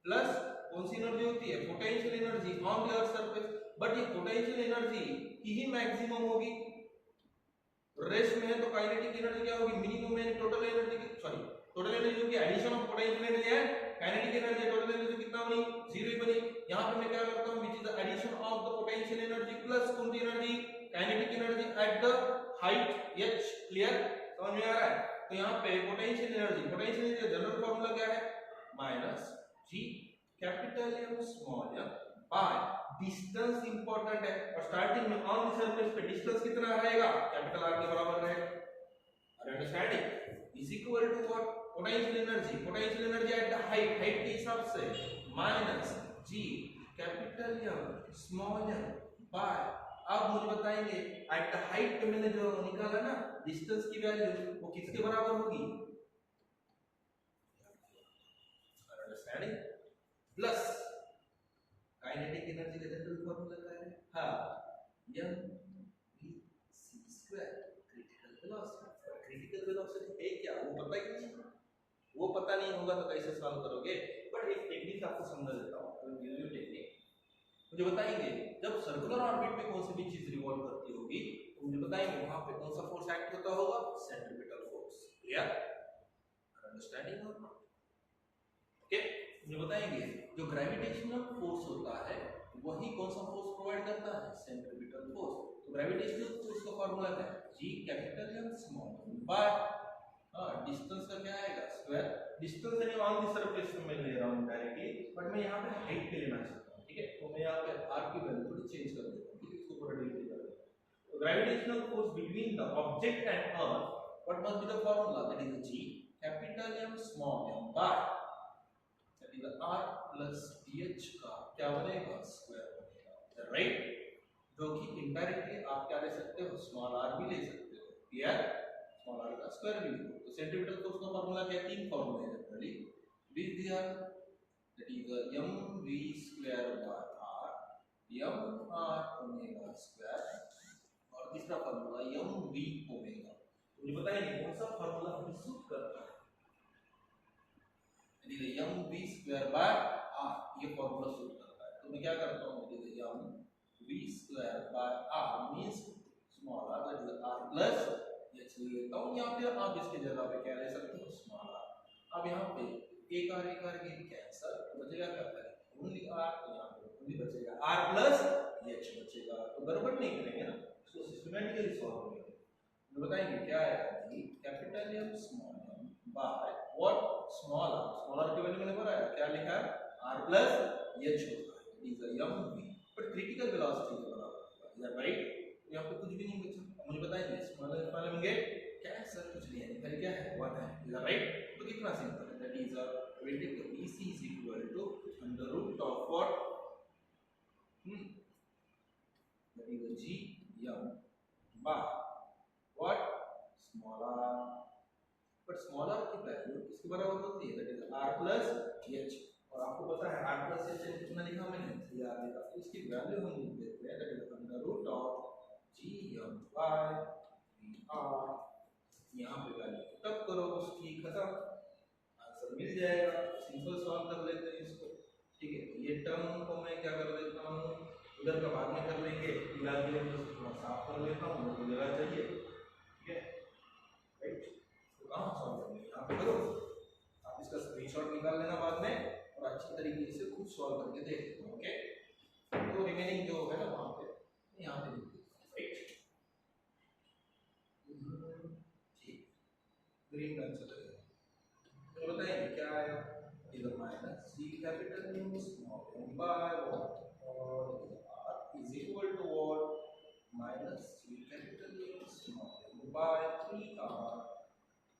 प्लस कौन सी एनर्जी होती है? Potential energy on the earth surface. But ये पोटेंशियल एनर्जी की ही मैक्सिमम होगी, रेस्ट में है तो काइनेटिक एनर्जी क्या होगी? मिनिमम है। टोटल एनर्जी की सॉरी टोटल एनर्जी की एडिशन ऑफ पोटेंशियल एनर्जी है, काइनेटिक एनर्जी टोटल एनर्जी कितना बनी? 0 ही बनी। यहां पे मैं क्या करता हूं, which is the addition of the potential energy plus कौन सी energy? Kinetic energy at the height h। Clear? समझ में आ रहा है? तो यहां पे पोटेंशियल एनर्जी का जनरल फार्मूला क्या है? Minus g capital M small m by distance important है, और स्टार्टिंग में ऑन द सरफेस पे डिस्टेंस कितना रहेगा? कैपिटल R के बराबर रहेगा। Are you understanding? Is equal to what? Potential energy at the height के हिसाब से minus g capital M small m by, अब मुझे बताएंगे एट द हाइट पे मैंने जो निकाला ना डिस्टेंस की वैल्यू, वो किसके बराबर होगी? Are you understanding? Plus kinetic energy का जनरल फार्मूला क्या है? हां, mv c² critical velocity. Critical velocity है क्या वो पता ही नहीं, वो पता नहीं होगा तो कैसे सॉल्व करोगे? बट एक टेक्निक आपको समझा देता हूं, न्यू टेक्निक। मुझे बताएंगे जब सर्कुलर ऑर्बिट पे कौन सी भी चीज रिवॉल्व करती होगी तो मुझे बताएंगे वहां पे कौन सा फोर्स एक्ट होता होगा? Centripetal force. क्लियर? अंडरस्टैंडिंग और नॉट? ओके, मुझे बताएंगे जो ग्रेविटेशनल फोर्स होता है वही कौन सा फोर्स प्रोवाइड करता है? Centripetal force. तो ग्रेविटेशनल फोर्स का फार्मूला क्या है? g capital M small m by distance का क्या आएगा? स्क्वायर। डिस्टेंस यानी ऑन द सरफेस में मैं ले रहा हूं डायरेक्टली, बट मैं यहां पे हाइट पे लेना चाहता हूं, ठीक है? तो मैं यहां पे r की वैल्यू थोड़ी चेंज कर देता हूं, ठीक है? इसको थोड़ा डिलीट कर देता हूं। तो gravitational force between the object and earth, what must be the formula? That is g capital M small m by that is r plus dh का क्या बनेगा? स्क्वायर बनेगा, राइट? जो कि इनडायरेक्टली आप क्या ले सकते हो? स्मॉल r भी ले सकते हो। क्लियर? स्मॉल r का स्क्वायर भी लिखो। तो सेंट्रीपिटल फोर्स का फार्मूला क्या है? 3 फार्मूले हैं generally. This there that is mv² by r, mr omega square, और तीसरा फार्मूला mv ओमेगा। तो मुझे बताइए कौन सा फार्मूला हमें सूट करता है? That is mv² by r, ये फार्मूला सूट करता है। तो मैं क्या करता हूं, that is mv² by r means small R that is R plus H ले लेता हूँ, या फिर आप इसकी जगह पे क्या ले सकते हो, स्मॉल आर। अब यहाँ पे एक आर के कैंसर बचेगा क्या करें, ओनली आर, तो यहाँ पे ओनली बचेगा आर प्लस एच बचेगा, तो गड़बड़ नहीं करेंगे ना, इसको सिस्टमैटिकली सॉल्व करेंगे। तो बताएंगे क्या है कि capital M small M by what, small R की वैल्यू मैंने बताया क्या लिखा है, आर प्लस एच होता है, it is a M V, but critical velocity के बराबर होगा, इज दैट राइट। यहाँ पे कुछ भी नहीं बचा, मुझे बताएंगे स्मॉल एम वाले होंगे कैंसर, कुछ नहीं है, फिर क्या है, वन है, इज दैट राइट। तो कितना सिंपल है, that is a we'll take the BC is equal to under root of what, that is the G M by what, small r, but small r की value किसके बराबर होती है, that is r plus h, और आपको पता है r plus h कितना लिखा मैंने, 3r लिखा, तो इसकी वैल्यू हम लिख देते हैं, that is under root of G M by r, यहाँ पे वैल्यू तब करो उसकी खत्म, आंसर मिल जाएगा, सिंपल सॉल्व कर लेते हैं इसको, ठीक है। ये टर्म को मैं क्या कर देता हूँ, उधर का बाद में कर लेंगे, फिलहाल के लिए मैं थोड़ा साफ कर लेता हूँ, मुझे जगह चाहिए, ठीक है, राइट। तो कहाँ सॉल्व करेंगे, यहाँ पे करो, आप इसका स्क्रीनशॉट निकाल लेना बाद में, और अच्छी तरीके से खुद सॉल्व करके देख लेना, ओके। तो रिमेनिंग जो है ना वहाँ पे, यहाँ पे लिख देता हूँ, राइट, ठीक, ग्रीन रंग से लगेगा। तो बताइए क्या आएगा, इधर minus C capital M small M by what, और R is equal to what, minus C capital M small M by 3r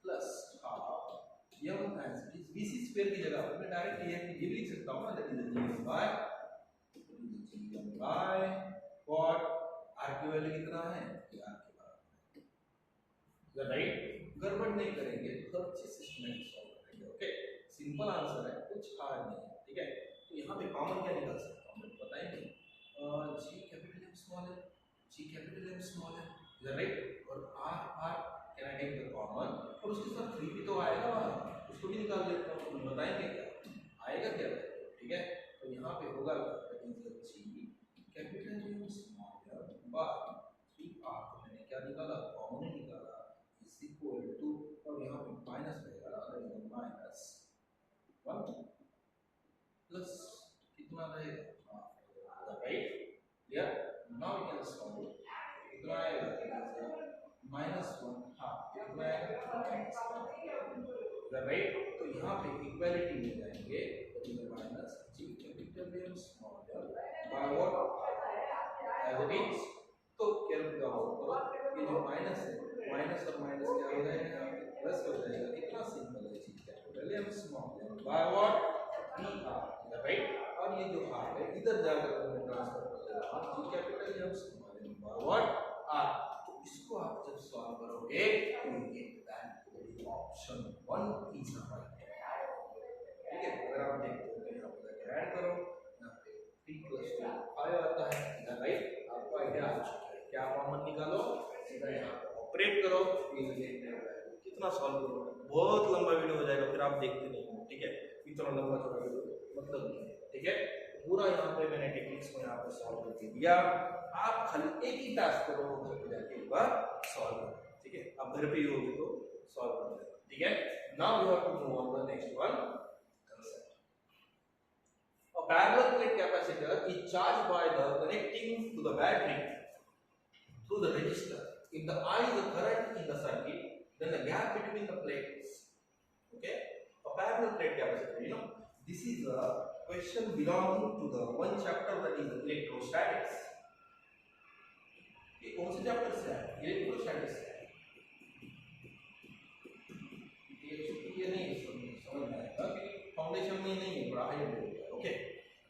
plus half M as BC square की जगह पर मैं डायरेक्ट ये भी लिख सकता हूं ना, that is G M by what, R की वैल्यू कितना है, आर के बराबर है, राइट। गड़बड़ नहीं करेंगे, हर चीज सिस्टमैटिक सॉल्व करेंगे, ओके। सिंपल आंसर है, कुछ हार्ड नहीं है, ठीक है। तो यहाँ पे कॉमन क्या निकाल सकता हूँ, बताएंगे, जी कैपिटल एम स्मॉल है, जी कैपिटल एम स्मॉल है, इज राइट, और R can I take the common, और उसके साथ 3 भी तो आएगा, उसको भी निकाल लेता हूँ, तो बताएंगे क्या आएगा, क्या ठीक है। तो यहाँ पे होगा G capital M small M by 3r, तो मैंने क्या निकाला, कॉमन निकाला, इज इक्वल टू, और यहाँ पे माइनस रहेगा, माइनस 1 प्लस कितना रहेगा, right, clear. Now we can solve, कितना आएगा, माइनस 1 हाफ, कितना आएगा, राइट। तो यहाँ पे इक्वालिटी में जाएंगे, तो minus G capital M small M by what, as it is, तो कैलकुलेट करो, ये जो माइनस है, माइनस और माइनस क्या हो जाएगा, प्लस हो जाएगा, कितना सिंपल है, G capital M small M by what, R, right. और ये जो हाफ है इधर जाकर मैं ट्रांसफर कर देता हूं, G capital M small M by what, R. तो इसको आप जब सॉल्व करोगे तो you get that option 1 is right, ठीक है। अगर आप देखते हो तो यहाँ पर ऐड करो, यहाँ पे 3 + 2 5 आता है, इधर राइट, आपको आइडिया आ चुका है, क्या कॉमन निकालो, सीधा यहाँ पे ऑपरेट करो, कितना सॉल्व करोगे, बहुत लंबा वीडियो हो जाएगा, फिर आप देखते नहीं हो, ठीक है, इतना लंबा छोटा वीडियो मतलब नहीं है, ठीक है। पूरा यहाँ पे मैंने टेक्निक्स को यहाँ पे सॉल्व करके दिया, आप खाली एक ही टास्क करो, घर पे जाके एक बार सॉल्व करो, ठीक है। आप घर पे ही होगे तो सॉल्व कर देना, ठीक है। Now you have to move on the next one concept. A parallel plate capacitor is charged by the connecting to the battery through the resistor. If the I is the current in the circuit, then the gap between the plates, okay, a parallel plate capacitor, you know, this is a question belonging to the one chapter that is electrostatics. ये कौन से chapter से है, electrostatics से है, ये नहीं समझ में आएगा क्योंकि फाउंडेशन में नहीं है, बड़ा हाई लेवल है, ओके।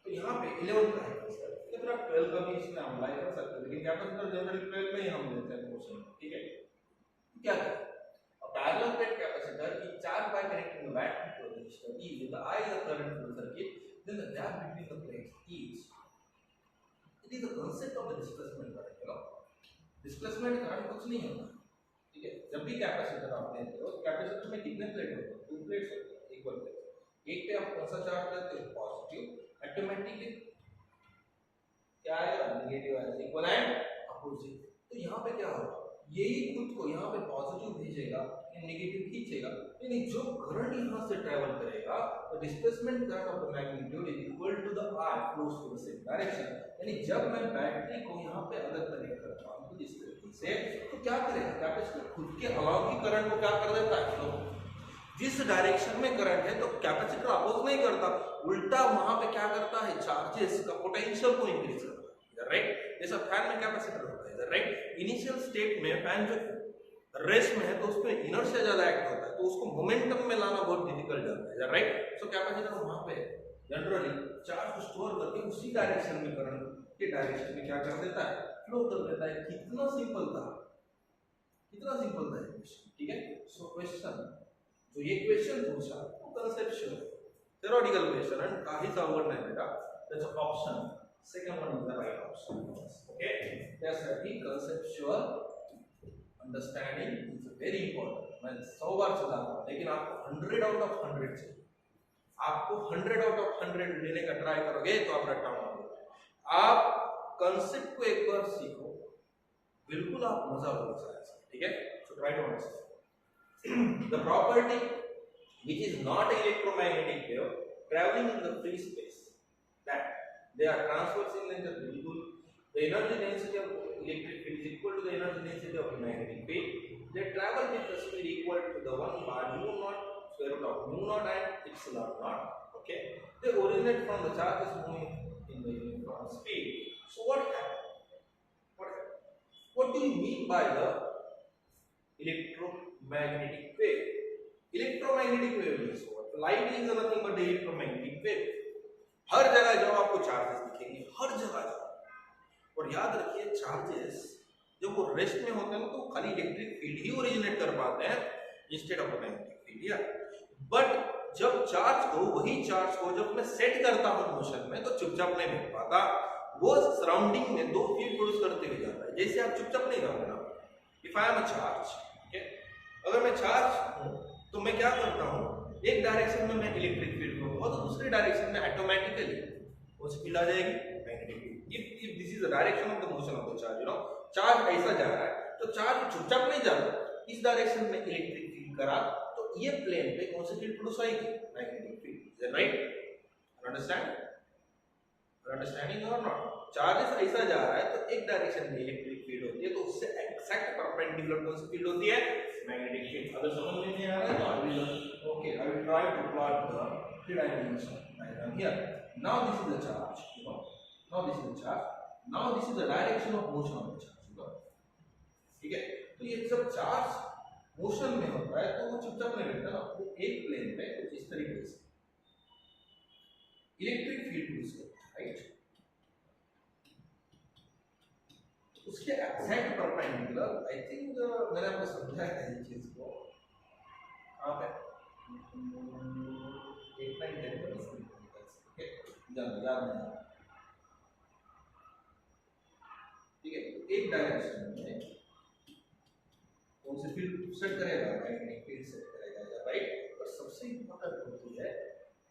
तो यहाँ पे 11 का है सर, ये फिर आप 12 का भी इसमें अप्लाई कर सकते हैं, लेकिन कैपेसिटर जनरली 12 में ही हम लेते हैं क्वेश्चन, ठीक है। क्या करें, a parallel plate capacitor is charged by connecting the battery to a resistor. If the I is the current in the circuit, then the gap between the plates is, it is the concept of the displacement current, you know. Displacement current कुछ नहीं होता, ठीक है। जब भी capacitor आप लेते हो, कैपेसिटर में कितने प्लेट होते हैं, 2 प्लेट्स होते हैं, इक्वल प्लेट, एक पे आप कौन सा चार्ज लेते हो, पॉजिटिव, ऑटोमेटिकली क्या आएगा, नेगेटिव आएगा, इक्वल एंड अपोजिट, तो यहाँ पे क्या होगा, यही खुद को यहाँ पे पॉजिटिव भेजेगा या नेगेटिव खींचेगा, यानी जो करंट यहाँ से ट्रेवल करेगा तो displacement current of the magnitude is equal to the are flows to the same direction. यानी जब मैं बैटरी को यहाँ पे अगर कनेक्ट करता हूँ तो इस तरीके से, तो क्या करेगा कैपेसिटर खुद के अलाउ की करंट को क्या कर देता है फ्लो, जिस डायरेक्शन में करंट है तो कैपेसिटर अपोज नहीं करता, उल्टा वहां पे क्या करता है चार्जेस का पोटेंशियल को इंक्रीज करता है, राइट। जैसा फैन में कैपेसिटर होता है, राइट। इनिशियल स्टेट में फैन जो रेस्ट में है तो उसमें इनर्शिया ज्यादा एक्ट होता है, तो उसको मोमेंटम में लाना बहुत डिफिकल्ट जाता है, राइट। सो कैपेसिटर वहां पे जनरली चार्ज को स्टोर करके उसी डायरेक्शन में करंट के डायरेक्शन में क्या कर देता है, फ्लो कर देता है। कितना सिंपल था, कितना सिंपल था ये क्वेश्चन, ठीक है। सो क्वेश्चन जो ये क्वेश्चन पूछा वो कंसेप्चुअल थ्योरेटिकल क्वेश्चन एंड काफी सा अवगत नहीं बेटा, that's option second one is the right option, okay. That's the conceptual understanding is very important. मैं 100 बार चला रहा हूं लेकिन आपको 100 आउट ऑफ 100 चाहिए, आपको 100 आउट ऑफ 100 लेने का ट्राई करोगे तो आप रट्टा मारोगे। आप कंसेप्ट को एक बार सीखो, बिल्कुल आप मजा लोगे, ठीक है। So try to understand the property which is not electromagnetic wave traveling in the free space, that they are transverse in nature, the energy density of electric field is equal to the energy density of magnetic field, they travel with the speed equal to the 1 bar mu naught square root of mu naught and epsilon naught, okay. They originate from the charges moving in the uniform speed. So what happened, what do you mean by the electromagnetic wave? Electromagnetic wave means what? Light is nothing but the electromagnetic wave. हर जगह जब आपको charges दिखेंगे, हर जगह जगह, और याद रखिए charges जब वो रेस्ट में होते हैं तो खाली इलेक्ट्रिक फील्ड ही ओरिजिनेट कर पाते हैं इंस्टेड ऑफ मैग्नेटिक फील्ड, या बट जब चार्ज को, वही चार्ज को जब मैं सेट करता हूँ मोशन में तो चुपचाप नहीं मिल पाता, वो सराउंडिंग में दो फील्ड प्रोड्यूस करते हुए जाता है। जैसे आप चुपचाप नहीं रहोगे ना, if I am a charge, अगर मैं चार्ज हूं तो मैं क्या करता हूं, एक डायरेक्शन में मैं इलेक्ट्रिक फील्ड दूंगा तो दूसरी डायरेक्शन में ऑटोमेटिकली वो फील्ड आ जाएगी magnetic field. If this is the direction of the motion of the charge, you no, charge ऐसा जा रहा है तो चार्ज चुपचाप नहीं जा रहा, इस डायरेक्शन में इलेक्ट्रिक फील्ड करा तो ये प्लेन पे कौन सी फील्ड प्रोड्यूस आएगी, magnetic field, is that right? Understand, understanding और नॉट? चार्जेस ऐसा जा रहा है तो एक डायरेक्शन में इलेक्ट्रिक फील्ड होती है तो उससे एक्सैक्ट परपेंडिकुलर कौन सी फील्ड होती है, मैग्नेटिक फील्ड। अगर समझ में नहीं आ रहा है तो I will, okay, I will try to plot the three dimensional diagram here. Now this is the charge, you know, now this is the charge, now this is the direction of motion of the charge, you know, ठीक है। तो ये जब charge motion में होता है तो वो चुपचाप नहीं रहता ना, वो एक प्लेन पे कुछ इस तरीके से इलेक्ट्रिक फील्ड प्रोड्यूस करता है, राइट। उसके एक्सैक्ट परपेंडिकुलर, आई थिंक मैंने आपको समझाया था ये चीज को, कहां पे 8 9 10 पर इसमें, ओके, याद नहीं, ठीक है। एक डायरेक्शन में कौन सी फील्ड सेट करेगा, मैग्नेटिक फील्ड सेट करेगा, राइट। और सबसे इंपॉर्टेंट होती है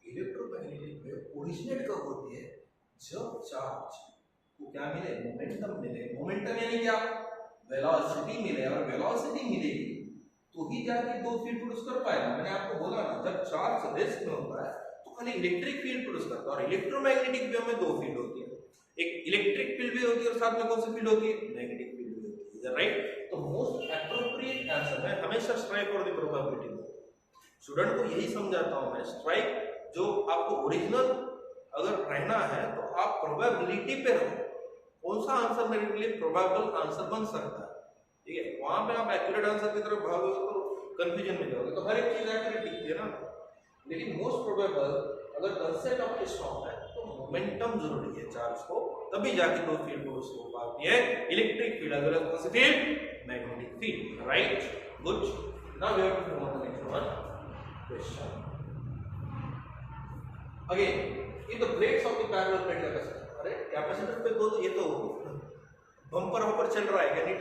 इलेक्ट्रोमैग्नेटिक वेव ओरिजिनेट कब होती है, जब चार्ज को क्या मिले, मोमेंटम मिले। मोमेंटम यानी क्या, वेलोसिटी मिले, और वेलोसिटी मिलेगी तो ही जाके दो फील्ड प्रोड्यूस कर पाएगा। मैंने आपको बोला ना, जब चार्ज रेस्ट में होता है तो खाली इलेक्ट्रिक फील्ड प्रोड्यूस करता है, और इलेक्ट्रोमैग्नेटिक वेव में दो फील्ड होती है, एक इलेक्ट्रिक फील्ड भी होती है और साथ में कौन सी फील्ड होती है, मैग्नेटिक फील्ड भी होती है, राइट। तो मोस्ट एप्रोप्रिएट आंसर है हमेशा स्ट्राइक और द प्रोबेबिलिटी। स्टूडेंट को यही समझाता हूं मैं, स्ट्राइक जो आपको ओरिजिनल अगर रहना है तो आप प्रोबेबिलिटी पे रहो, कौन सा आंसर मेरे लिए प्रोबेबल आंसर बन सकता है, ठीक है। वहां पे आप एक्यूरेट आंसर की तरफ भागोगे तो कंफ्यूजन में जाओगे, तो हर एक चीज एक्यूरेट दिखती है ना, लेकिन मोस्ट प्रोबेबल अगर कंसेप्ट आपके स्ट्रॉन्ग है तो मोमेंटम जरूरी है चार्ज को, तभी जाके दो फील्ड प्रोड्यूस हो पाती है, इलेक्ट्रिक फील्ड अगर कौन सी field, magnetic field, right. Good, now we have to move on to the next one question. Again in the plates of the parallel plate capacitor, अरे कैपेसिटर पे दो, तो ये तो बम्पर ऊपर चल रहा है क्या, नहीं।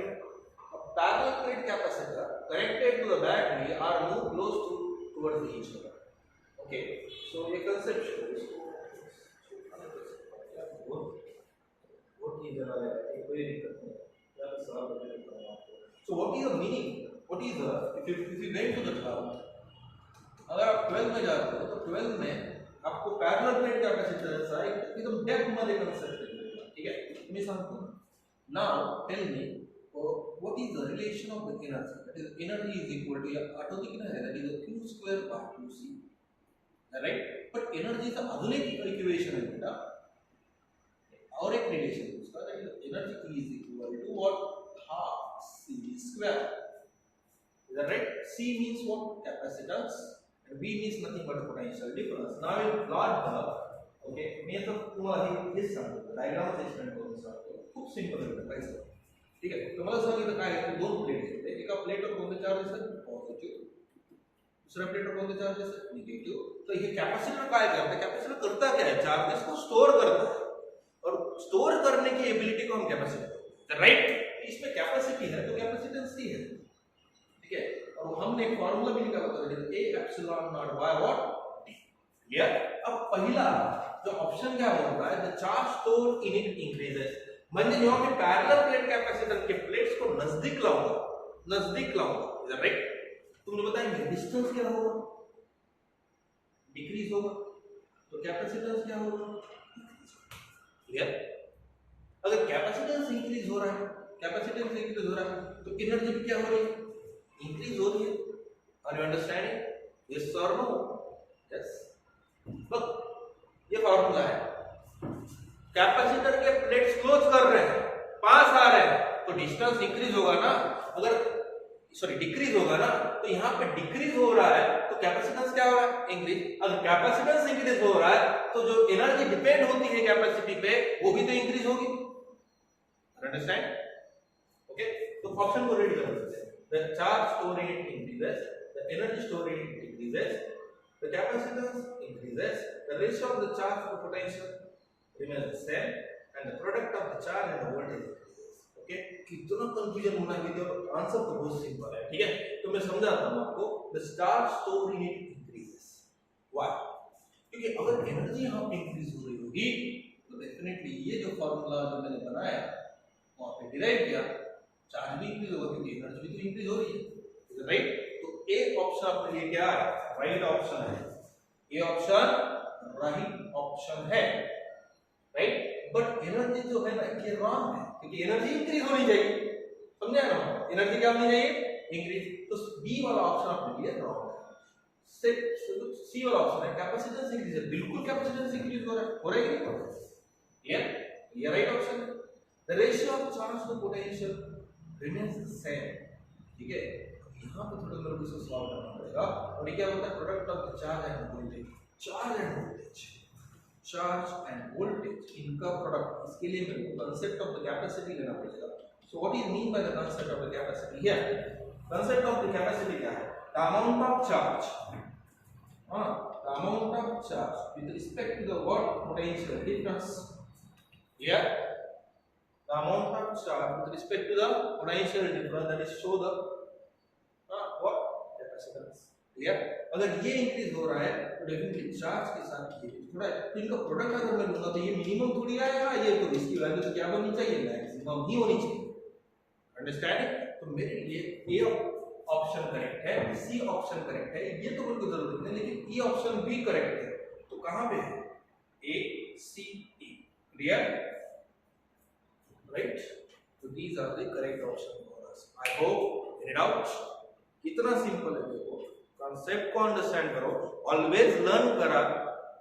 parallel plate capacitor connected to the battery are moved close towards each other, okay। so ये conceptual वो चीज है, कोई दिक्कत नहीं, क्या सवाल So what is the meaning? What is the if you went to the 12th, अगर आप 12 में जाते हो तो 12 में आपको पैरेलल प्लेट कैपेसिटेंस एकदम डेप्थ मध्ये कंसेप्ट है, ठीक है। मी सांगतो now tell me what is the relation of the energy, that is energy is equal to आठवते की नाही, that is q square by 2c, right. But energy का अजून एक इक्वेशन है बेटा, और एक रिलेशन है उसका, that is energy is equal to what, half c square, is that right? C means what, capacitance, and V means nothing but the potential difference. Now we plot the, okay, मी आता तुम्हाला हेच सांगतो, diagram explain करून सांगतो, खूप simple आहे काहीच, ठीक आहे। तुम्हाला सांगितलं काय आहे, दोन प्लेट्स होते, एका प्लेटवर कोणते चार्जेस आहेत, पॉझिटिव्ह, दूसरा प्लेटवर कोणते चार्जेस आहेत, निगेटिव्ह। तो ये कैपेसिटर काय करता है, कैपेसिटर करता क्या है, चार्जेस को स्टोर करता है, और स्टोर करने की एबिलिटी को हम कैपेसिटर कहते हैं, राइट। इसमें कैपेसिटी है तो कैपेसिटेंस ही है, ठीक है। और हमने एक फार्मूला भी निकाला था, A epsilon not by what, clear. अब पहला जो ऑप्शन क्या होता है, the charge store in it increases, म्हणजे जेव्हा मी पैरेलल प्लेट कैपेसिटर के प्लेट्स को नजदीक लाऊंगा, राइट, तो मुझे बताएंगे डिस्टेंस क्या होगा, डिक्रीज होगा, तो कैपेसिटेंस क्या होगा, क्लियर। अगर कैपेसिटेंस इंक्रीज हो रहा है, तो एनर्जी भी क्या हो रही है, इंक्रीज हो रही है। आर यू अंडरस्टैंडिंग, यस और नो, यस। ये फार्मूला है, कैपेसिटर के प्लेट्स क्लोज कर रहे हैं, पास आ रहे हैं, तो डिस्टेंस इंक्रीज होगा ना, अगर डिक्रीज होगा ना, तो यहाँ पे डिक्रीज हो रहा है तो कैपेसिटेंस क्या हो रहा है, इंक्रीज। अगर कैपेसिटेंस इंक्रीज हो रहा है तो जो एनर्जी डिपेंड होती है कैपेसिटी पे वो भी तो इंक्रीज होगी, अंडरस्टैंड, ओके। तो ऑप्शन को रीड कर लेते हैं, the charge store in it increases, the energy store in it decreases, the capacitance increases, the ratio of the charge to potential remains the same, and the product of the charge and the voltage. Okay, कितना confusion होना है, तो answer तो बहुत simple है, ठीक है। तो मैं समझाता हूं आपको, the charge store in it increases, why, क्योंकि अगर एनर्जी यहां पे इंक्रीज हो रही होगी तो डेफिनेटली ये जो फार्मूला जो मैंने बनाया वहां पे डिराइव किया, चार्ज भी इंक्रीज होगा क्योंकि एनर्जी भी तो इंक्रीज हो रही है, राइट। तो ए ऑप्शन आपके लिए क्या है, राइट ऑप्शन है, ए ऑप्शन राइट ऑप्शन है, राइट। बट एनर्जी जो है ना ये रॉन्ग है, क्योंकि एनर्जी इंक्रीज होनी चाहिए, समझा ना, एनर्जी क्या होनी चाहिए, इंक्रीज। तो बी वाला ऑप्शन आपके लिए रॉन्ग है। सी वाला ऑप्शन है कैपेसिटेंस इंक्रीज, बिल्कुल कैपेसिटेंस इंक्रीज हो रहा है कि नहीं हो रहा है, क्लियर, ये राइट ऑप्शन है। The ratio of charge to potential remains the same, ठीक है। यहाँ पे थोड़ा मेरे को इसको सॉल्व करना पड़ेगा, और ये क्या होता है, product of the charge end voltage, charge end voltage इनका प्रोडक्ट, इसके लिए मेरे को कांसेप्ट ऑफ द कैपेसिटी लेना पड़ेगा। So what is mean by the concept of the capacity here, concept of the capacity क्या है, the amount of charge, the amount of charge with respect to the what, potential difference, here the amount of charge with respect to the potential difference, that is show the what, capacitance, clear। अगर ये increase हो रहा है तो definitely charge के साथ ये थोड़ा, तो इनका प्रोडक्ट अगर मैं लूंगा तो ये मिनिमम थोड़ी आएगा, ये तो इसकी वैल्यू तो क्या होनी चाहिए, मैक्सिमम ही होनी चाहिए, अंडरस्टैंड। तो मेरे लिए ए ऑप्शन करेक्ट है, सी ऑप्शन करेक्ट है, ये तो कोई जरूरत नहीं, लेकिन ई ऑप्शन भी करेक्ट है, तो कहां पे है, ए सी ई, clear, right? So these are the correct option for us. I hope any doubt, कितना सिंपल है, देखो कॉन्सेप्ट को अंडरस्टैंड करो, ऑलवेज लर्न करा,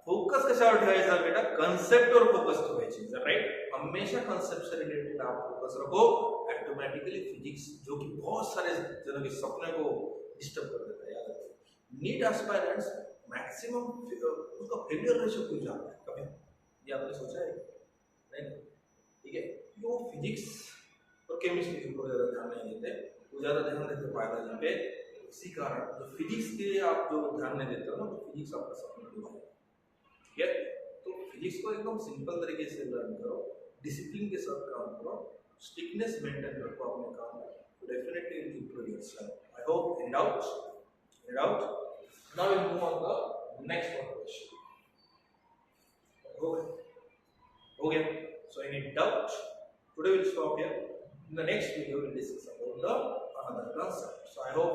फोकस कशावर ठेवायचा बेटा, कॉन्सेप्ट वर फोकस ठेवायची, राइट। हमेशा कॉन्सेप्ट से रिलेटेड आप फोकस रखो, ऑटोमेटिकली फिजिक्स जो कि बहुत सारे जनों के सपने को डिस्टर्ब कर देता है, याद रखो। नीट एस्पायरेंट्स मैक्सिमम उसका फेलियर रेशियो क्यों जाता है, कभी ये आपने सोचा है, नहीं, ठीक है। वो फिजिक्स और केमिस्ट्री के ऊपर ज़्यादा ध्यान नहीं देते, वो ज़्यादा ध्यान देते बायोलॉजी पे, इसी कारण जो फिजिक्स के आप जो ध्यान नहीं देते हो ना, तो फिजिक्स आपका सपना क्यों है, ठीक है। तो फिजिक्स को एकदम सिंपल तरीके से लर्न करो, डिसिप्लिन के साथ काम करो, स्ट्रिक्टनेस मेंटेन रखो अपने काम में, तो definitely it improve yourself. I hope, in doubt, now we move on the next one question, हो गया। So any doubt? Today we'll stop here. In the next video we'll discuss about the other concepts. So I hope